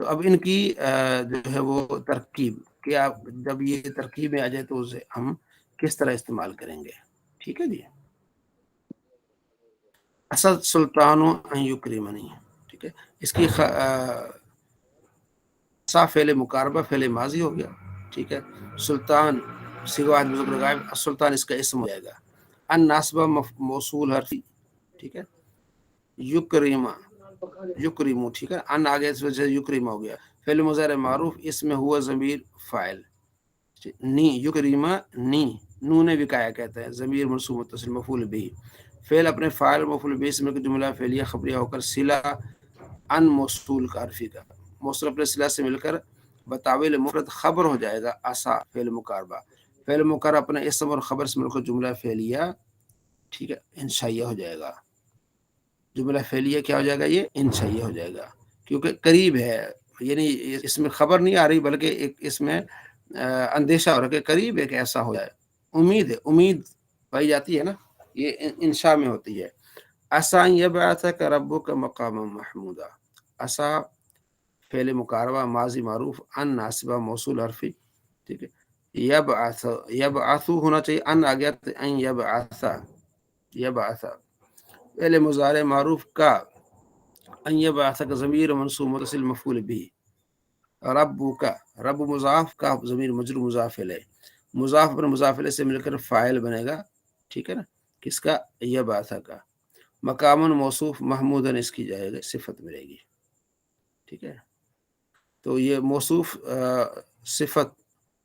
تو اب ان کی جو ہے وہ ترکیب کہ آپ جب یہ ترکیب میں آ جائے تو اسے ہم کس طرح استعمال کریں گے. ٹھیک ہے جی. اسد سلطان ان یکرمنی. ٹھیک ہے. اس کی فعل مقاربہ فعل ماضی ہو گیا. ٹھیک ہے. سلطان صیغہ مذکر غائب، سلطان اس کا اسم ہو جائے گا. ان ناسبہ موصول حرفی. ٹھیک ہے. یکریما یکریمو. ٹھیک ہے. ان آگے اس وجہ سے یکریما ہو گیا. فعل مضارع معروف اس میں ہوا ضمیر فاعل. نی یکریما نی نون وقایہ کہتے ہیں. ضمیر منصوب متصل مفعول بھی. فعل اپنے فاعل مفعول بھی اس میں جملہ فعلیہ خبریہ ہو کر صلہ ان موصول کا عرفی کا موصول اپنے صلہ سے مل کر بتاویل مفرد خبر ہو جائے گا. عصا فعل مقاربہ. فعل مقاربہ اپنے اسم اور خبر سے مل کر جملہ فعلیہ ٹھیک ہے انشائیہ ہو جائے گا. جملہ فعلیہ کیا ہو جائے گا؟ یہ انشائیہ ہو جائے گا کیونکہ قریب ہے. یعنی اس میں خبر نہیں آ رہی بلکہ ایک اس میں اندیشہ ہو رہا کہ قریب ہے کہ ایسا ہو جائے. امید ہے، امید پائی جاتی ہے نا، یہ انشاء میں ہوتی ہے. عسیٰ ان یبعثک ربک مقاما محمودا. عسیٰ فعل مقاربہ ماضی معروف ان ناصبہ موصول حرفی. ٹھیک ہے. یبعث ہونا چاہیے، ان آ گیا تو ان یبعث. یبعث فعل مضارع معروف کا ان یبعث کا ضمیر منصوب متصل مفعول بھی. ربو کا رب مضاف کا ضمیر مجرور مضاف الیہ. مضاف پر مضاف الیہ سے مل کر فاعل بنے گا. ٹھیک ہے نا. کس کا؟ یبعث کا. مقامن موصوف محمودن اس کی جائے گا صفت ملے گی. ٹھیک ہے. تو یہ موصوف صفت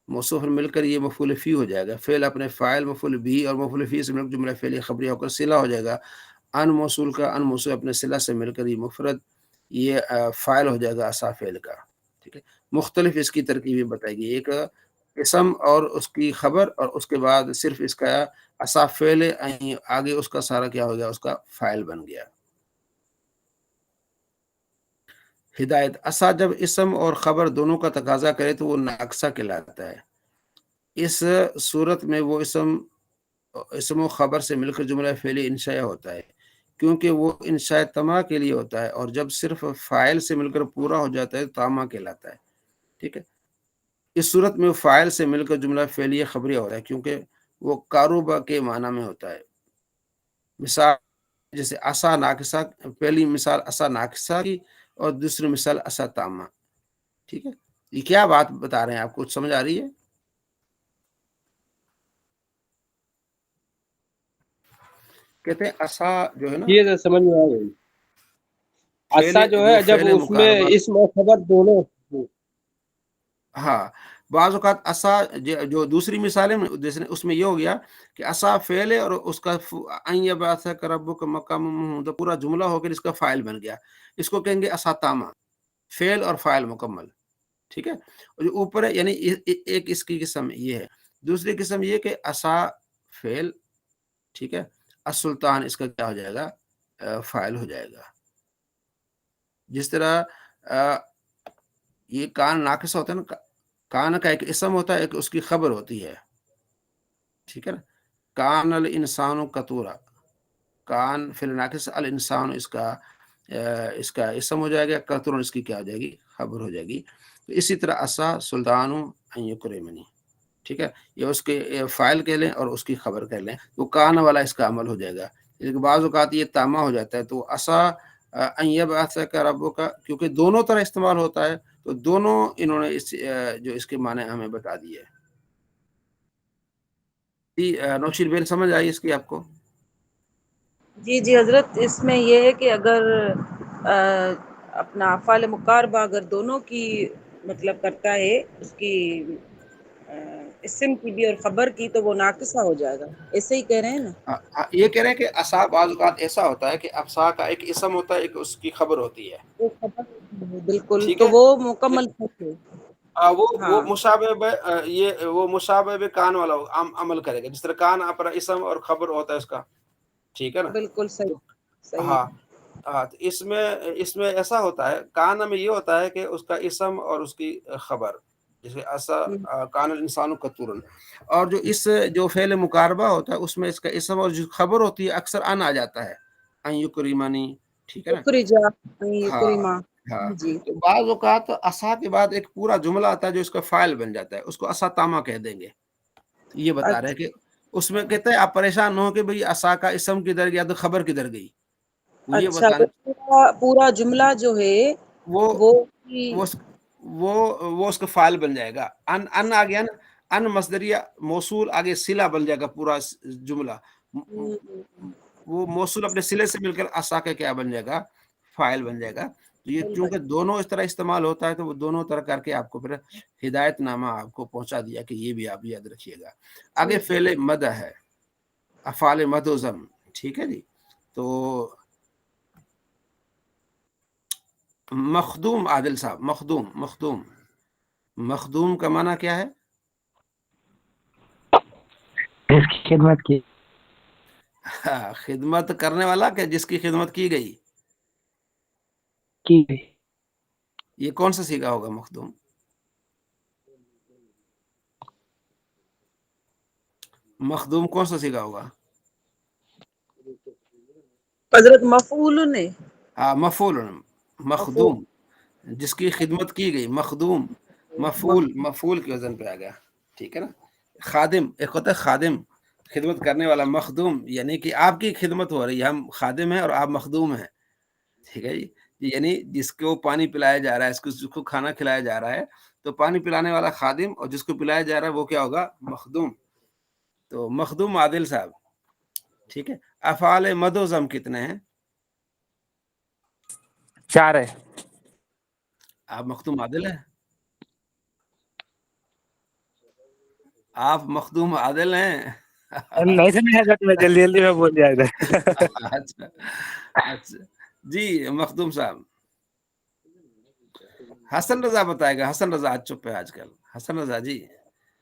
موصوف مل کر یہ مفعول فی ہو جائے گا. فعل اپنے فاعل مفعول بھی اور مفعول فی سے مل کر جملہ فعلیہ خبریہ ہو کر صلہ ہو جائے گا. ان موصول کا ان موصول اپنے صلہ سے مل کر یہ مفرد یہ فاعل ہو جائے گا عصا فعل کا. ٹھیک ہے. مختلف اس کی ترکیبیں بتائے گی. ایک اسم اور اس کی خبر اور اس کے بعد صرف اس کا عصا فعل آگے اس کا سارا کیا ہو گیا؟ اس کا فاعل بن گیا. ہدایت. عصا جب اسم اور خبر دونوں کا تقاضا کرے تو وہ ناقصہ کہلاتا ہے. اس صورت میں وہ اسم و خبر سے مل کر جملہ فعلی انشاء ہوتا ہے کیونکہ وہ انشاء تما کے لیے ہوتا ہے، اور جب صرف فاعل سے مل کر پورا ہو جاتا ہے تو تاما کہلاتا ہے. ٹھیک ہے. اس صورت میں وہ فاعل سے مل کر جملہ فعلیہ خبریہ ہوتا ہے کیونکہ وہ کاروبا کے معنی میں ہوتا ہے. مثال جیسے عصا ناقصہ، پہلی مثال عصا ناقصہ کی اور دوسری مثال عصا تامہ. ٹھیک ہے. یہ کیا بات بتا رہے ہیں؟ آپ کو سمجھ آ رہی ہے؟ کہتے ہیں عصا جو ہے نا یہ تو سمجھ میں آ گئی. عصا جو ہے جب فعل اس میں مقاربہ، اسم اور خبر دونوں. ہاں بعض اوقات عصا جو دوسری مثالیں اس میں یہ ہو گیا کہ عصا فعل ہے اور اس کا ان یبعثک ربک مقاما محمودا پورا جملہ ہو کر اس کا فاعل بن گیا. اس کو کہیں گے عصا تامہ، فعل اور فاعل مکمل. ٹھیک ہے. اور جو اوپر ہے یعنی ایک اس کی قسم یہ ہے. دوسری قسم یہ کہ عصا فعل. ٹھیک ہے. السلطان اس کا کیا ہو جائے گا؟ فاعل ہو جائے گا. جس طرح یہ کان ناقص ہوتا ہے نا، کان کا ایک اسم ہوتا ہے، ایک اس کی خبر ہوتی ہے. ٹھیک ہے نا. کان الانسان کتورا. کان فی الناقص، الانسان اس کا اسم ہو جائے گا، کتور اس کی کیا ہو جائے گی؟ خبر ہو جائے گی. تو اسی طرح عصا سلطان ان یکرمنی. ٹھیک ہے. یہ اس کے فاعل کہہ لیں اور اس کی خبر کہہ لیں تو کان والا اس کا عمل ہو جائے گا. لیکن بعض اوقات یہ تامہ ہو جاتا ہے تو عصا ان یبعثک ربک کیونکہ دونوں طرح استعمال ہوتا ہے تو دونوں انہوں نے جو اس کے معنی ہمیں بتا دیے. نوشیر بیل سمجھ آئی اس کی آپ کو؟ جی جی حضرت، اس میں یہ ہے کہ اگر اپنا افعال مقاربہ اگر دونوں کی مطلب کرتا ہے، اس کی اسم کی بھی اور خبر کی، تو وہ ناقصہ ہو جائے گا. ایسے ہی کہہ رہے ہیں نا؟ یہ کہہ رہے ہیں کہ عصا بعض اوقات ایسا ہوتا ہے کہ عصا کا ایک اسم ہوتا ہے، ایک اس کی خبر ہوتی ہے. وہ خبر بالکل، ٹھیک تو ہے. وہ مکمل ہے. وہ مشابہ یہ وہ مشابہ کان والا عمل کرے گا، جس طرح کان اپنا اسم اور خبر ہوتا ہے اس کا. ٹھیک ہے نا. بالکل صحیح صحیح. ہاں ہاں. تو اس میں ایسا ہوتا ہے، کان میں یہ ہوتا ہے کہ اس کا اسم اور اس کی خبر، جیسے عصا کان الانسان کتورا. اور جو فعل مقاربہ ہوتا ہے اس میں اس کا اسم اور جو خبر ہوتی ہے اکثر ان آ جاتا ہے، ان یکرمنی. ٹھیک ہے نا. یکرجا ہاں یکرما. ہاں جی تو بعض اوقات عصا کے بعد ایک پورا جملہ آتا ہے جو اس کا فائل بن جاتا ہے، اس کو عصا تامہ کہہ دیں گے. یہ بتا رہے ہیں کہ اس میں کہتے ہیں آپ پریشان نہ ہو کہ بھئی عصا کا اسم کدھر گیا تو خبر کدھر گئی. وہ یہ اچھا، بتانے پورا جملہ جو ہے وہ وہ وہ اس کا فائل بن جائے گا. ان آ گیا نا، ان مصدریہ موصول آگے صلہ بن جائے گا پورا جملہ. وہ موصول اپنے صلے سے مل کر عصا کا کیا بن جائے گا؟ فائل بن جائے گا. تو یہ چونکہ دونوں اس طرح استعمال ہوتا ہے تو وہ دونوں طرح کر کے آپ کو پھر ہدایت نامہ آپ کو پہنچا دیا کہ یہ بھی آپ یاد رکھیے گا. آگے فعل مدح ہے، افعال مد و ضم. ٹھیک ہے جی. تو مخدوم، عادل صاحب، مخدوم کا معنی کیا ہے؟ جس کی خدمت کی. خدمت کرنے والا کہ جس کی خدمت کی گئی. یہ کون سا سیگا ہوگا مخدوم؟ مخدوم کون سا سیگا ہوگا؟ حضرت مفعول نے. ہاں مفعول، مخدوم جس کی خدمت کی گئی. مخدوم مفعول کے وزن پہ آ گیا. ٹھیک ہے نا. خادم ایک ہوتا ہے خادم، خدمت کرنے والا. مخدوم یعنی کہ آپ کی خدمت ہو رہی ہے، ہم خادم ہیں اور آپ مخدوم ہیں. ٹھیک ہے جی. یعنی جس کو پانی پلایا جا رہا ہے، جس کو کھانا کھلایا جا رہا ہے، تو پانی پلانے والا خادم، اور جس کو پلایا جا رہا ہے وہ کیا ہوگا؟ مخدوم. تو مخدوم عادل صاحب. ٹھیک ہے. افعال مد و ضم کتنے ہیں؟ 4 ہے. آپ مخدوم عادل ہیں؟ آپ مخدوم عادل ہیں؟ نہیں سمجھا حضرت، میں جلدی میں بول جائے گا. اچھا اچھا جی. مخدوم صاحب. حسن رضا بتائے گا. حسن رضا آج چپ ہے آج کل. حسن رضا جی،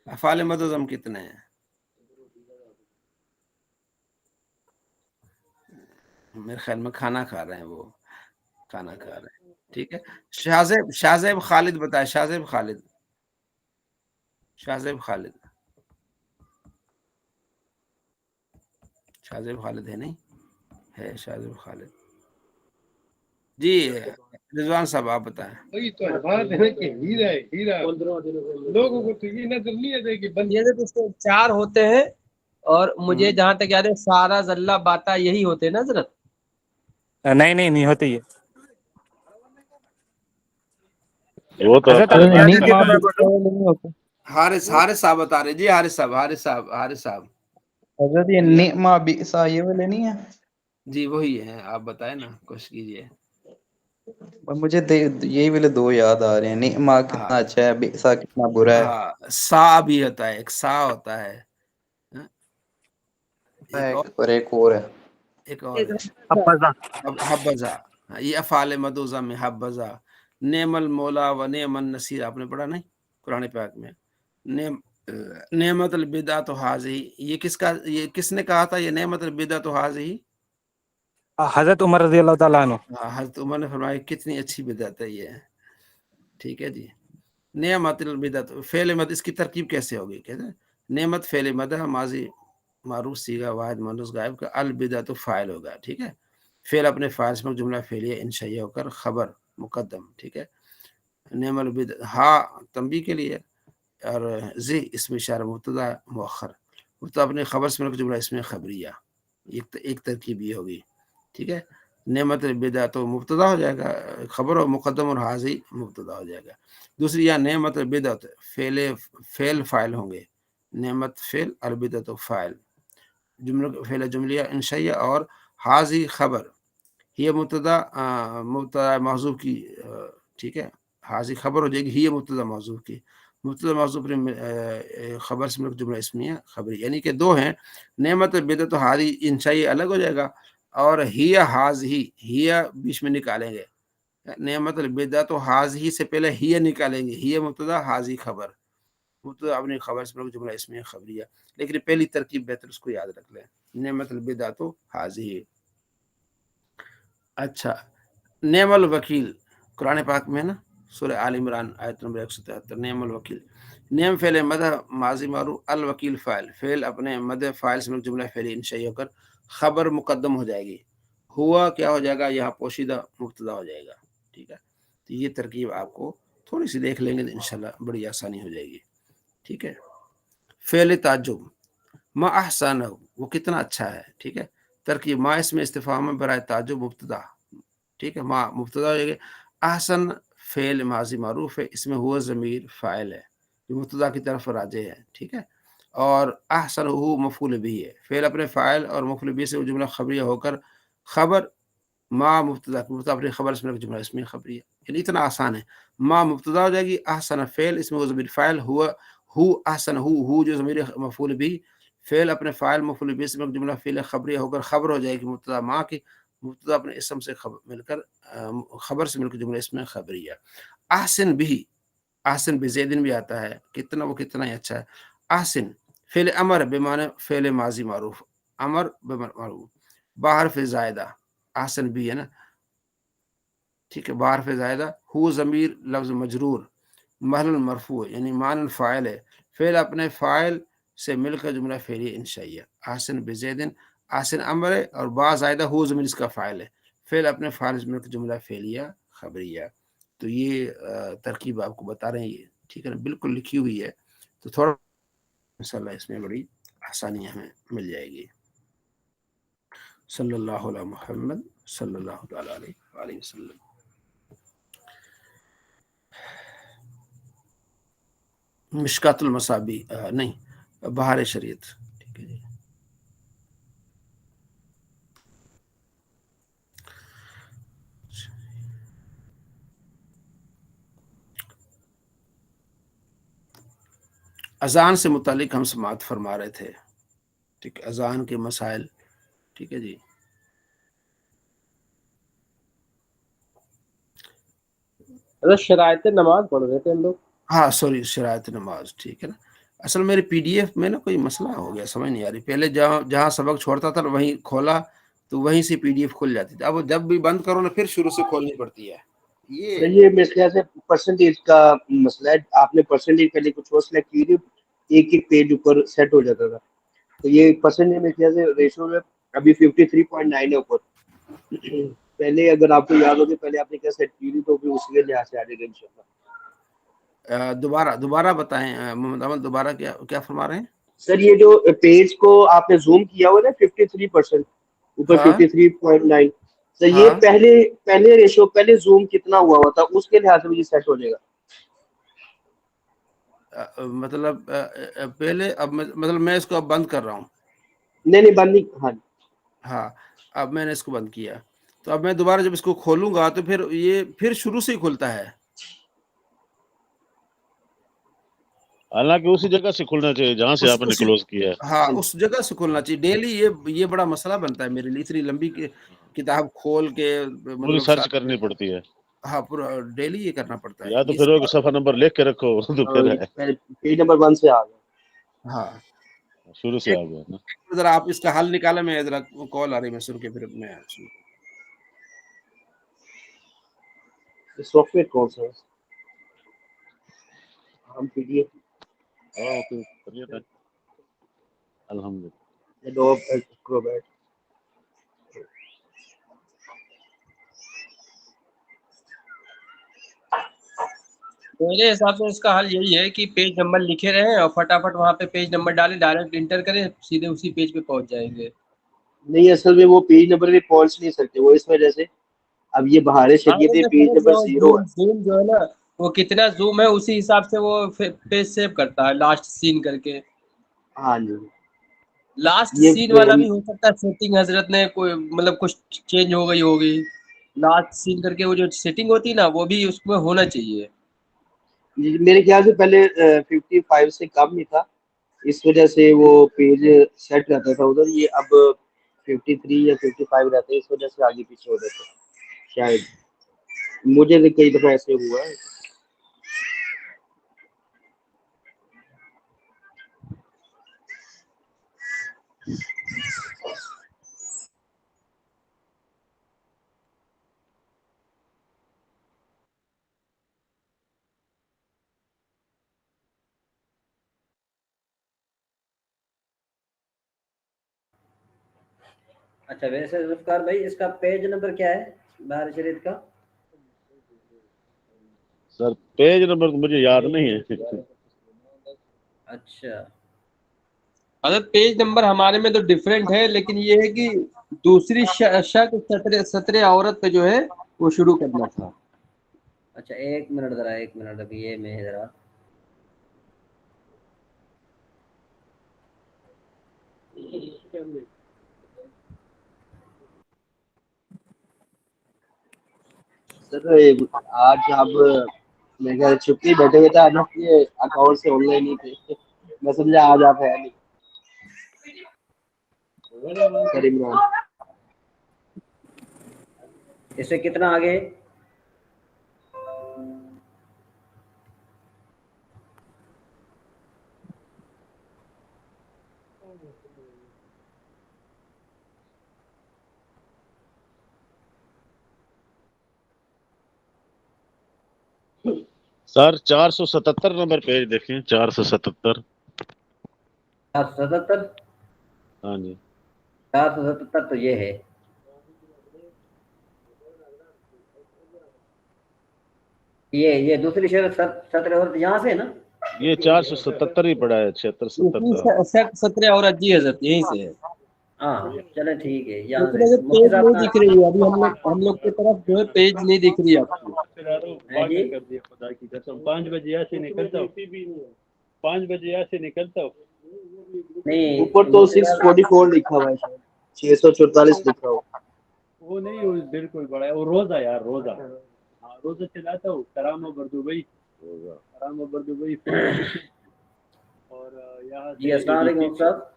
افعال مد و ضم کتنے ہیں؟ میرے خیال میں کھانا کھا رہے ہیں، وہ کھانا کھا رہے ہیں. ٹھیک ہے. شاہزیب خالد بتائے. شاہزیب خالد شاہزیب خالد ہے نہیں ہے. شاہزیب خالد جی. رضوان صاحب آپ بتائیں. وہی تو بات ہے کہ ہیرا ہے، ہیرا لوگوں کو تو یہ نظر نہیں آتا کہ بندے تو اس کے 4 ہوتے ہیں، اور مجھے جہاں تک یاد ہے سارا زلہ باتا یہی ہوتے ہیں نا حضرت. نہیں ہوتی یہ. وہ تو حضرت حارث صاحب بتا رہے. جی حارث صاحب حضرت یہ نعمہ بئسا یہ والے نہیں ہیں؟ جی وہی ہے. آپ بتائیں نا، کوشش کیجیے. مجھے یہی والے 2 یاد آ رہے ہیں. نعمہ کتنا اچھا ہے، بئسا کتنا برا ہے. ہاں سا بھی ہوتا ہے، ایک سا ہوتا ہے. اور ایک اور ہے. حبذا. یہ افعال مدوزہ میں حبذا. نعم المولا و نعم النصیر آپ نے پڑھا نہیں قرآن پاک میں؟ نعمت البدعۃ ھذہ، یہ کس نے کہا تھا؟ یہ نعمت البدعۃ ھذہ حضرت عمر رضی اللہ تعالیٰ عنہ. حضرت عمر نے فرمایا کتنی اچھی بدعت ہے یہ. ٹھیک ہے جی. نعمت البدعۃ فعل مد، اس کی ترکیب کیسے ہوگی؟ کہتے ہیں نعمت فعل مدح ماضی معروف صیغہ واحد مؤنث غائب کا، البدعۃ فاعل ہوگا. ٹھیک ہے. فعل اپنے فاعل سے جملہ فعلیہ انشائیہ ہو کر خبر مقدم. ٹھیک ہے. نعم البدعۃ ہا تنبیہ کے لیے، اور زی اسم اشارہ مبتدا مؤخر، تو اپنے خبر سے مل جملہ اسم خبریہ. ایک ترکیب یہ ہوگی. ٹھیک ہے. نعمت البدعۃ تو مبتدا ہو جائے گا، خبر و مقدم، اور حاضی مبتدا ہو جائے گا. دوسری یا نعمت البدعۃ فعل فاعل ہوں گے. نعمت فعل، البدعۃ فاعل، فعل جملیہ انشائیہ، اور حاضی خبر. یہ مبتدا محذوف کی. ٹھیک ہے. حاضی خبر ہو جائے گی، یہ مبتدا محذوف کی. مبتدا محذوف خبر سے مل جملہ اسمیہ خبری، یعنی کہ 2 ہیں. نعمت البدعۃ حاضی انشائی الگ ہو جائے گا، اور ہی حاضی بیچ میں نکالیں گے. نعمت البدعۃ حاضی سے پہلے ہی نکالیں گے. ہی مبتدا حاضی خبر، مبتدا اپنی خبر سے مل جملہ اسمیہ خبریہ. لیکن پہلی ترکیب بہتر اس کو یاد رکھ لیں، نعمت البدعۃ حاضی. اچھا. نعم الوکیل قرآن پاک میں نا، سورہ آل عمران آیت نمبر 173. نعم الوکیل. نعم فعل مدح ماضی معروف، الوکیل فاعل. فعل اپنے مدح فاعل سے جملہ فعلی انشائی ہو کر خبر مقدم ہو جائے گی. ہوا کیا ہو جائے گا؟ یہاں پوشیدہ مبتدا ہو جائے گا. ٹھیک ہے. تو یہ ترکیب آپ کو تھوڑی سی دیکھ لیں گے تو انشاءاللہ بڑی آسانی ہو جائے گی. ٹھیک ہے. فعل تعجب ما احسن وہ کتنا اچھا ہے. ٹھیک ہے. ترکیب ما اس میں استفہام ہے برائے تعجب مبتدا. ٹھیک ہے. ما مبتدا ہو جائے گا. احسن فعل ماضی معروف ہے، اس میں ہوا ضمیر فاعل ہے جو مبتدا کی طرف راجع ہے. ٹھیک ہے. اور احسن ہو مفعول بھی ہے. فعل اپنے فاعل اور مفعول بھی سے وہ جملہ خبریہ ہو کر خبر ما مبتدا اپنی خبر اس میں جملہ اس میں خبریہ، یعنی اتنا آسان ہے. ما مبتدا ہو جائے گی، احسن فعل اس میں وہ ضمیر فاعل ہوا ہو احسن ہو جو ضمیر مفعول بھی، فعل اپنے فاعل مفعول بھی سے جملہ فعل خبریہ ہو کر خبر ہو جائے گی مبتدا ما کی، مبتدا اپنے اسم سے مل کر خبر سے مل کر جملہ اس میں خبریہ. احسن بھی، احسن بھی زیدن بھی آتا ہے، کتنا وہ کتنا ہی اچھا ہے. احسن فعل امر بمعنی فعل ماضی معروف، امر معروف. باہر فی زائدہ احسن بھی ہے نا. ٹھیک ہے. باہر فی زائدہ ہو ضمیر لفظ مجرور محل مرفوع یعنی مان فاعل ہے، فعل اپنے فاعل سے مل کر جملہ فعلیہ انشائیہ. احسن بزیدن احسن امر ہے اور با زائدہ ہو ضمیر اس کا فاعل ہے، فعل اپنے فاعل سے مل کر جملہ فعلیہ خبریہ. تو یہ ترکیب آپ کو بتا رہے ہیں یہ. ٹھیک ہے نا. بالکل لکھی ہوئی ہے تو تھوڑا انشاءاللہ اس میں بڑی آسانی ہمیں مل جائے گی. صلی اللہ علیہ محمد صلی اللہ تعالی علیہ وآلہ وسلم. مشکات المصابی نہیں، بہار شریعت. ٹھیک ہے جی. اذان سے متعلق ہم سماعت فرما رہے تھے. ٹھیک ہے. اذان کے مسائل. ٹھیک ہے جی. شرائط نماز پڑھ رہے تھے ہم لوگ. ہاں سوری، شرائط نماز. ٹھیک ہے نا. اصل میری پی ڈی ایف میں نا کوئی مسئلہ ہو گیا، سمجھ نہیں آ رہی. پہلے جہاں سبق چھوڑتا تھا وہیں کھولا تو وہیں سے پی ڈی ایف کھل جاتی تھی. اب جب بھی بند کرو نا پھر شروع سے کھولنی پڑتی ہے. یہ میرے خیال سے پرسنٹیج کا مسئلہ ہے. آپ نے پرسنٹیج پہلے کچھ اور سلیکٹ کی تھی، ایک ایک پیج اوپر سیٹ ہو جاتا تھا. تو یہ پرسنٹیج میرے خیال سے ریشو میں ابھی 53.9 ہے اوپر. پہلے اگر آپ کو یاد ہوگی پہلے آپ نے کیا سیٹ کی تھی تو پھر اس کے لحاظ سے آ جائے گا انشاءاللہ. دوبارہ بتائیں محمد احمد، دوبارہ کیا فرما رہے ہیں؟ سر یہ جو پیج کو آپ نے زوم کیا ہوا نا 53% اوپر ہاں 53.9، سر یہ ہاں پہلے ریشو پہلے زوم کتنا ہوا تھا اس کے لحاظ سے یہ سیٹ ہو جائے گا. مطلب پہلے اب مطلب میں اس کو اب بند کر رہا ہوں. نہیں بند نہیں. ہاں ہاں اب میں نے اس کو بند کیا تو اب میں دوبارہ جب اس کو کھولوں گا تو پھر یہ پھر شروع سے ہی کھلتا ہے. حالانکہ اسی جگہ سے کھلنا چاہیے جہاں سے آپ نے کلوز کیا ہے. ہاں اس جگہ سے کھولنا چاہیے ڈیلی. یہ بڑا مسئلہ بنتا ہے میرے لیے، اتنی لمبی کتاب کھول کے پوری مطلب سرچ کرنی پڑتی ہے. ہاں پورا ڈیلی یہ کرنا پڑتا ہے. یا تو پھر وہ صفحہ نمبر لکھ کے رکھو تو پھر ہے پیج نمبر 1 سے آ گیا. ہاں شروع سے آ گیا نا. ذرا آپ اس کا حل نکالا، میں ذرا کال آ رہی میں سن کے پھر میں سافٹ ویئر کون سا ہے؟ ہم پی ڈی ایف الحمد للہ. ایڈوب میرے حساب سے اس کا حل یہی ہے کہ پیج نمبر لکھے رہیں اور فٹافٹ وہاں پہ پیج نمبر ڈالیں، ڈائریکٹ انٹر کریں، سیدھے اسی پیج پہ پہنچ جائیں گے. نہیں اصل میں وہ پیج نمبر پہ پہنچ نہیں سکتے وہ اس وجہ سے. اب یہ بہار شریعت ہے، پیج نمبر 0 ہے. زوم جو ہے نا وہ کتنا زوم ہے اسی حساب سے وہ پیج سیو کرتا ہے لاسٹ سین کر کے. ہاں جی لاسٹ یہ سین والا بھی ہو سکتا ہے سیٹنگ حضرت نے کوئی مطلب کچھ چینج ہو گئی ہوگی. لاسٹ سین کر کے وہ جو سیٹنگ ہوتی ہے نا وہ بھی اس میں ہونا چاہیے. میرے خیال سے پہلے 55 سے کم نہیں تھا، اس وجہ سے وہ پیج سیٹ رہتا تھا ادھر. یہ اب 53 یا 55 رہتے ہیں، اس وجہ سے آگے پیچھے ہو جاتے شاید. مجھے تو کئی دفعہ ایسے ہوا ہے. اچھا ویسے ذوالفقار بھائی اس کا پیج نمبر کیا ہے بہار شریعت کا؟ سر پیج نمبر تو مجھے یاد نہیں ہے. اچھا حضرت پیج نمبر ہمارے میں تو ڈیفرنٹ ہے، لیکن یہ ہے کہ دوسری شک سطر عورت پہ جو ہے وہ شروع کرنا تھا. اچھا ایک منٹ ذرا، ایک منٹ ابھی یہ میں ذرا سر آج آپ میرے خیال چھٹی بیٹھے ہوئے تھے، آج آپ یہ اکاؤنٹ سے آن لائن ہی تھے، میں سمجھا آج آپ ہے نہیں. سر عمران اس سے کتنا آگے؟ سر 477 نمبر پیج دیکھیں. 477. 477. ہاں جی 477 تو یہ ہے. یہ دوسری شرط سطر عورت یہاں سے ہے نا؟ یہ 477 ہی پڑا ہے. 76 سطر عورت جی حضرت یہیں سے ہے. ہاں چلیں ٹھیک ہے، یہاں لیکن سے اگر مفتی پیج صاحب نہیں دکھ رہی ہے ابھی ہم لوگ کی طرف جو ہے پیج نہیں دکھ رہی آپ کو. جی 5 بجے ایسے نکلتا ہوں، 5 بجے ایسے نکلتا ہوں. نہیں اوپر تو مفتی صاحب 644 لکھا ہوا ہے، شاید 644 لکھا ہوا. وہ نہیں، وہ بالکل بڑا ہے. وہ روزہ یار روزہ، ہاں روزہ چلاتا ہوں. کرامہ بردوبئی اور یہاں جی سے السلام علیکم مفتی صاحب.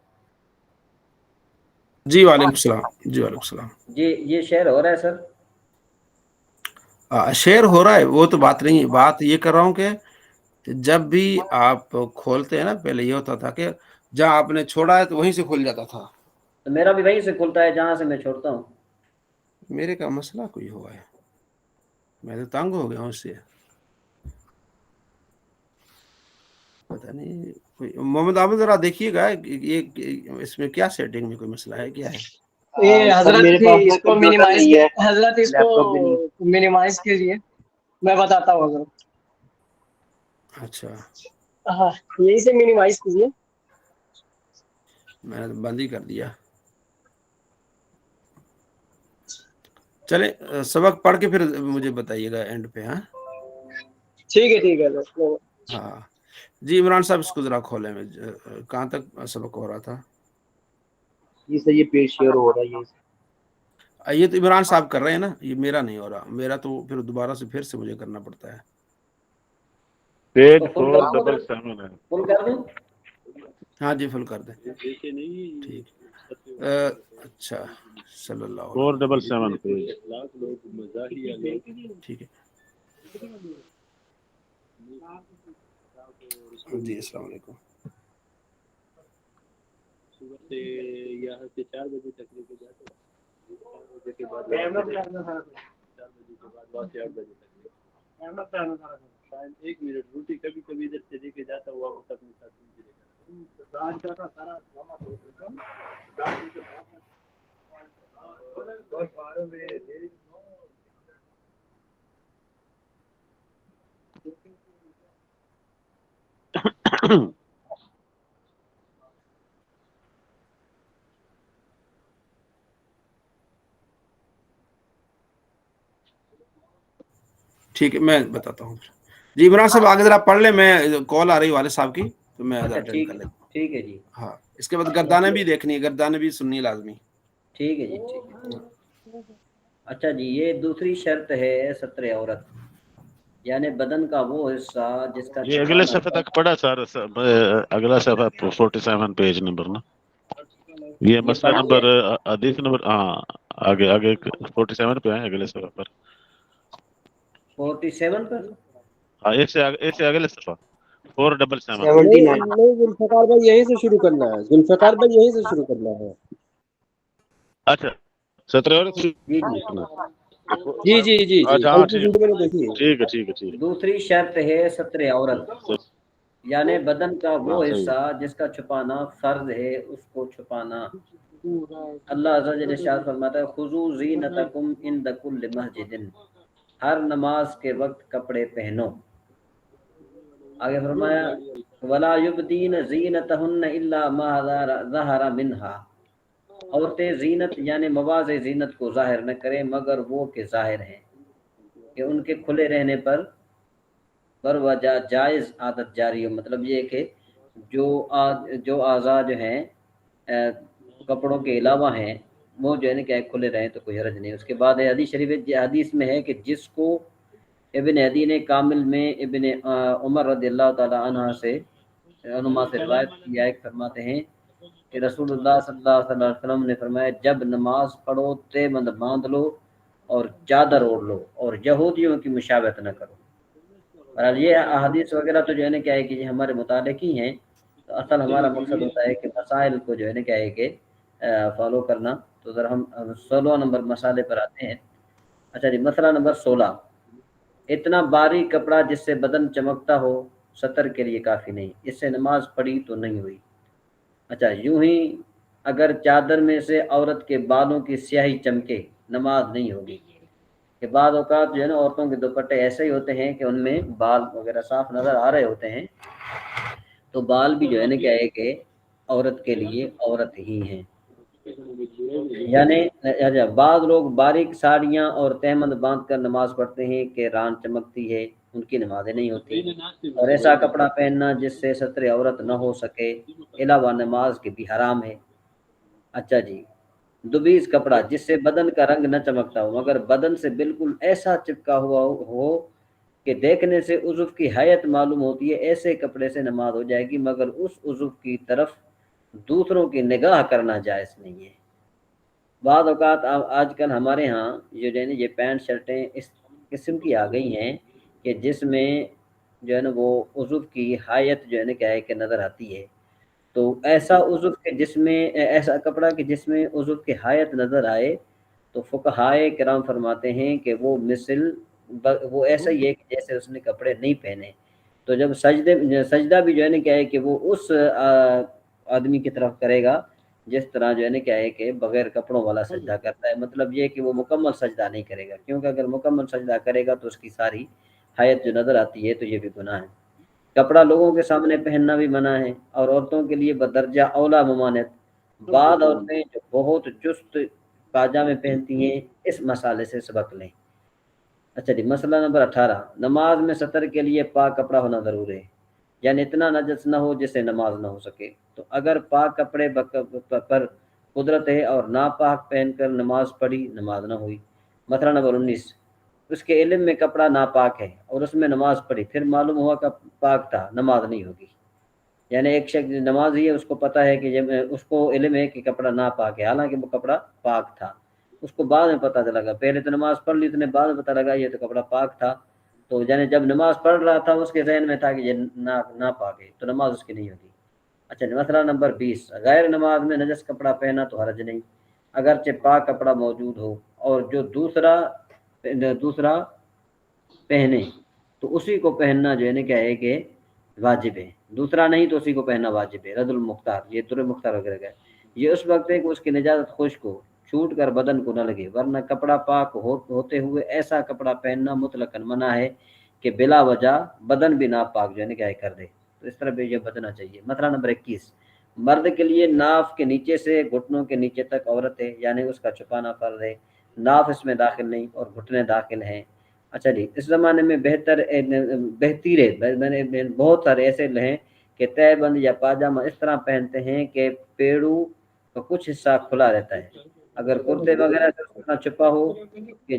جی وعلیکم السلام. جی وعلیکم السلام. جی یہ شیئر ہو رہا ہے سر؟ شیئر ہو رہا ہے، وہ تو بات نہیں. بات یہ کر رہا ہوں کہ جب بھی آپ کھولتے ہیں نا، پہلے یہ ہوتا تھا کہ جہاں آپ نے چھوڑا ہے تو وہیں سے کھل جاتا تھا. تو میرا بھی وہیں سے کھلتا ہے جہاں سے میں چھوڑتا ہوں. میرے کا مسئلہ کوئی ہوا ہے، میں تو تنگ ہو گیا ہوں اس سے. پتہ نہیں محمد عابد ذرا دیکھیے گا یہ اس میں کیا سیٹنگ میں کوئی مسئلہ ہے کیا ہے. سر میرے پاس میں کمپیوٹر نہیں ہے، حضرت اس لیپ ٹاپ بھی نہیں. کو منیمائز کیجیے، میں بتاتا ہوں حضرت. اچھا ہاں یہی سے منیمائز کیجیے. میں نے بند ہی کر دیا. چلیں سبق پڑھ کے پھر مجھے بتائیے گا اینڈ پہ. ہاں ٹھیک ہے ٹھیک ہے حضرت. ہاں جی عمران صاحب اس کو ذرا کھولیں. میں کہاں تک سبق ہو رہا تھا؟ جی سر یہ پیج شیئر ہو رہا ہے. یہ تو عمران صاحب کر رہے ہیں نا، یہ میرا نہیں ہو رہا. میرا تو پھر دوبارہ سے پھر سے مجھے کرنا پڑتا ہے. پیج تو فل کر دوں، 477 ہے. فل کر دوں. ہاں جی فل کر دیں. ٹھیک اچھا صلی اللہ علیہ 477 پیج. ٹھیک ہے. جی السلام علیکم. صبح سے یہاں سے 4 بجے تک لے کے جاتے ہیں. 4 بجے کے بعد 4 بجے کے بعد وہاں سے 8 بجے تک. شاید 1 منٹ روٹی کبھی کبھی ادھر سے لے کے جاتا ہوں واپس اپنے ساتھ. ٹھیک ہے میں بتاتا ہوں. جی عمران صاحب آگے ذرا پڑھ لیں، میں کال آ رہی والد صاحب کی تو میں اچھا اٹینڈ ٹھیک کر ہے لیتا ہوں. ٹھیک ہے جی. ہاں اس کے بعد گردانیں بھی دیکھنی ہے، گردانیں بھی سننی لازمی. ٹھیک ہے جی ٹھیک ہے. اچھا جی یہ دوسری شرط ہے سطر عورت، یعنی بدن کا وہ حصہ جس کا یہ اگلے صفحے تک پڑھا سر. اگلا صفحہ 47 پیج نمبر نا. یہ مسئلہ پڑھ نمبر لیا. حدیث نمبر ہاں آگے 47 پہ ہیں اگلے صفحے پر. 47 پر. ہاں ایک سے اگلے صفحہ 477. 79 نہیں ذوالفقار بھائی یہیں سے شروع کرنا ہے. ذوالفقار بھائی یہیں سے شروع کرنا ہے. اچھا 17 اور جی جی جی جی جی جی اچھا کل ہاں کی ویڈیو میں نے دیکھی ہے. ٹھیک ہے. دوسری شرط ہے سطر عورت، یعنی بدن کا وہ ہاں صحیح. حصہ جس کا چھپانا فرض ہے اس کو چھپانا. اللہ عز و جل ارشاد فرماتا ہے خذوا زینتکم عند کل مسجد، ہر نماز کے وقت کپڑے پہنو. آگے فرمایا ولا یبدین زینتہن الا ما ظہر منہا، عورتیں زینت یعنی مواضع زینت کو ظاہر نہ کریں مگر وہ کہ ظاہر ہیں، کہ ان کے کھلے رہنے پر وجہ جائز عادت جاری ہو، مطلب یہ کہ جو اعضاء جو ہیں کپڑوں کے علاوہ ہیں وہ جو ہے نا کہ کھلے رہیں تو کوئی حرج نہیں۔ اس کے بعد حدیث شریف حدیث میں ہے کہ جس کو ابن عدی نے کامل میں ابن عمر رضی اللہ تعالی عنہ سے روایت کیا ہے، فرماتے ہیں کہ رسول اللہ صلی اللہ علیہ وسلم نے فرمایا جب نماز پڑھو تہبند باندھ لو اور چادر اوڑھ لو اور یہودیوں کی مشابہت نہ کرو۔ اور یہ احادیث وغیرہ تو جو ہے نا کیا ہے کہ یہ ہمارے متعلق ہی ہیں، تو اصل ہمارا مقصد ہوتا ہے کہ مسائل کو جو ہے نا کیا ہے کہ فالو کرنا۔ تو ذرا ہم 16 نمبر مسئلے پر آتے ہیں۔ اچھا جی، مسئلہ نمبر 16، اتنا باریک کپڑا جس سے بدن چمکتا ہو سطر کے لیے کافی نہیں، اس سے نماز پڑھی تو نہیں ہوئی۔ اچھا، یوں ہی اگر چادر میں سے عورت کے بالوں کی سیاہی چمکے نماز نہیں ہوگی، کہ بعض اوقات جو ہے نا عورتوں کے دوپٹے ایسے ہی ہوتے ہیں کہ ان میں بال وغیرہ صاف نظر آ رہے ہوتے ہیں، تو بال بھی جو ہے نا کیا ہے کہ عورت کے لیے عورت ہی ہیں۔ یعنی بعض لوگ باریک ساڑیاں اور تہمند باندھ کر نماز پڑھتے ہیں کہ ران چمکتی ہے، ان کی نمازیں نہیں ہوتی، اور ایسا کپڑا پہننا جس سے ستر عورت نہ ہو سکے علاوہ نماز کے بھی حرام ہے۔ اچھا جی، دوبیز کپڑا جس سے بدن کا رنگ نہ چمکتا ہو مگر بدن سے بالکل ایسا چپکا ہوا ہو کہ دیکھنے سے عضو کی حیت معلوم ہوتی ہے، ایسے کپڑے سے نماز ہو جائے گی مگر اس عضو کی طرف دوسروں کی نگاہ کرنا جائز نہیں ہے۔ بعض اوقات آج کل ہمارے ہاں یہ پینٹ شرٹیں اس قسم کی آ گئی ہیں کہ جس میں جو ہے نا وہ عضو کی حیت جو ہے نا کیا ہے کہ نظر آتی ہے، تو ایسا عضو کے جس میں ایسا کپڑا کہ جس میں عضو کی حیت نظر آئے تو فقہائے کرام فرماتے ہیں کہ وہ ایسا ہی ہے کہ جیسے اس نے کپڑے نہیں پہنے۔ تو جب سجدہ بھی جو ہے نا کیا ہے کہ وہ اس آدمی کی طرف کرے گا جس طرح جو ہے نا کیا ہے کہ بغیر کپڑوں والا سجدہ کرتا ہے، مطلب یہ کہ وہ مکمل سجدہ نہیں کرے گا، کیونکہ اگر مکمل سجدہ کرے گا تو اس کی ساری حیت جو نظر آتی ہے تو یہ بھی گناہ ہے۔ کپڑا لوگوں کے سامنے پہننا بھی منع ہے، اور عورتوں کے لیے بدرجہ اولا ممانعت۔ بعض عورتیں جو بہت چست پاجامے پہنتی ہیں اس مسئلے سے سبق لیں۔ اچھا جی، مسئلہ نمبر 18، نماز میں سطر کے لیے پاک کپڑا ہونا ضروری ہے، یعنی اتنا نجس نہ ہو جس سے نماز نہ ہو سکے۔ تو اگر پاک کپڑے پر قدرت ہے اور ناپاک پہن کر نماز پڑھی نماز نہ ہوئی۔ مسئلہ نمبر 19، اس کے علم میں کپڑا ناپاک ہے اور اس میں نماز پڑھی، پھر معلوم ہوا کہ پاک تھا، نماز نہیں ہوگی۔ یعنی ایک شخص نمازی ہے، اس کو پتہ ہے کہ اس کو علم ہے کہ کپڑا ناپاک ہے، حالانکہ وہ کپڑا پاک تھا، اس کو بعد میں پتہ چلا، پہلے تو نماز پڑھ لی، تو نے بعد میں پتہ لگا یہ تو کپڑا پاک تھا، تو یعنی جب نماز پڑھ رہا تھا اس کے ذہن میں تھا کہ یہ ناپاک ہے، تو نماز اس کی نہیں ہوگی۔ اچھا، مسئلہ نمبر 20، غیر نماز میں نجس کپڑا پہنا تو حرج نہیں، اگرچہ پاک کپڑا موجود ہو، اور جو دوسرا پہنے تو اسی کو پہننا جو ہے نا کیا ہے کہ واجب ہے، دوسرا نہیں تو اسی کو پہننا واجب ہے۔ رد المختار، یہ در مختار وغیرہ کا یہ اس وقت ہے کہ اس کی نجاست خشک ہو، چھوٹ کر بدن کو نہ لگے، ورنہ کپڑا پاک ہوتے ہوئے ایسا کپڑا پہننا مطلقاً منع ہے کہ بلا وجہ بدن بھی ناپاک جو ہے نا کیا کر دے، تو اس طرح بھی یہ بچنا چاہیے۔ مسئلہ نمبر 21، مرد کے لیے ناف کے نیچے سے گھٹنوں کے نیچے تک عورت ہے، یعنی اس کا چھپانا فرض ہے، ناف اس میں داخل نہیں اور گھٹنے داخل ہیں۔ اچھا جی، اس زمانے میں بہت سارے ایسے ہیں کہ تہ بند یا پاجامہ اس طرح پہنتے ہیں کہ پیڑوں کا کچھ حصہ کھلا رہتا ہے، اگر کرتے وغیرہ سے اتنا چھپا ہو کہ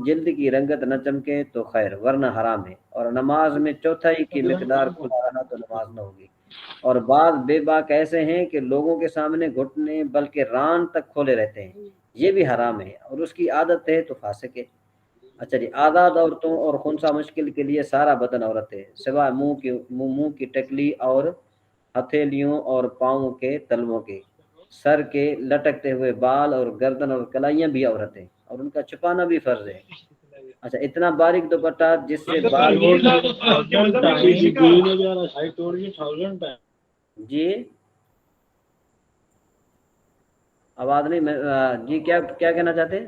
جلد کی رنگت نہ چمکے تو خیر، ورنہ حرام ہے۔ اور نماز میں چوتھائی کی مقدار کھلا رہنا تو نماز نہ ہوگی۔ اور بعض بے باک ایسے ہیں کہ لوگوں کے سامنے گھٹنے بلکہ ران تک کھولے رہتے ہیں، یہ بھی حرام ہے، اور اس کی عادت ہے تو فاسق ہے۔ اچھا جی، آزاد عورتوں اور خنثی مشکل کے لیے سارا بدن عورت ہے، سوائے منہ کی ٹکلی اور ہتھیلیوں اور پاؤں کے تلووں کے، سر کے لٹکتے ہوئے بال اور گردن اور کلائیاں بھی عورت ہیں، اور ان کا چھپانا بھی فرض ہے۔ اچھا، اتنا باریک دوپٹہ جس سے بال جی آواز نہیں، جی کیا کہنا چاہتے ہیں؟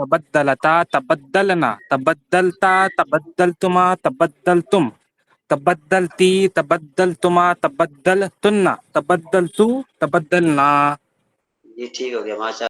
تبدلتا تبدلنا تبدلتا تبدلتما تبدلتم تبدلتی تبدلتما تبدلتن تبدلتو تبدلنا. جی ٹھیک ہو گیا ماشاء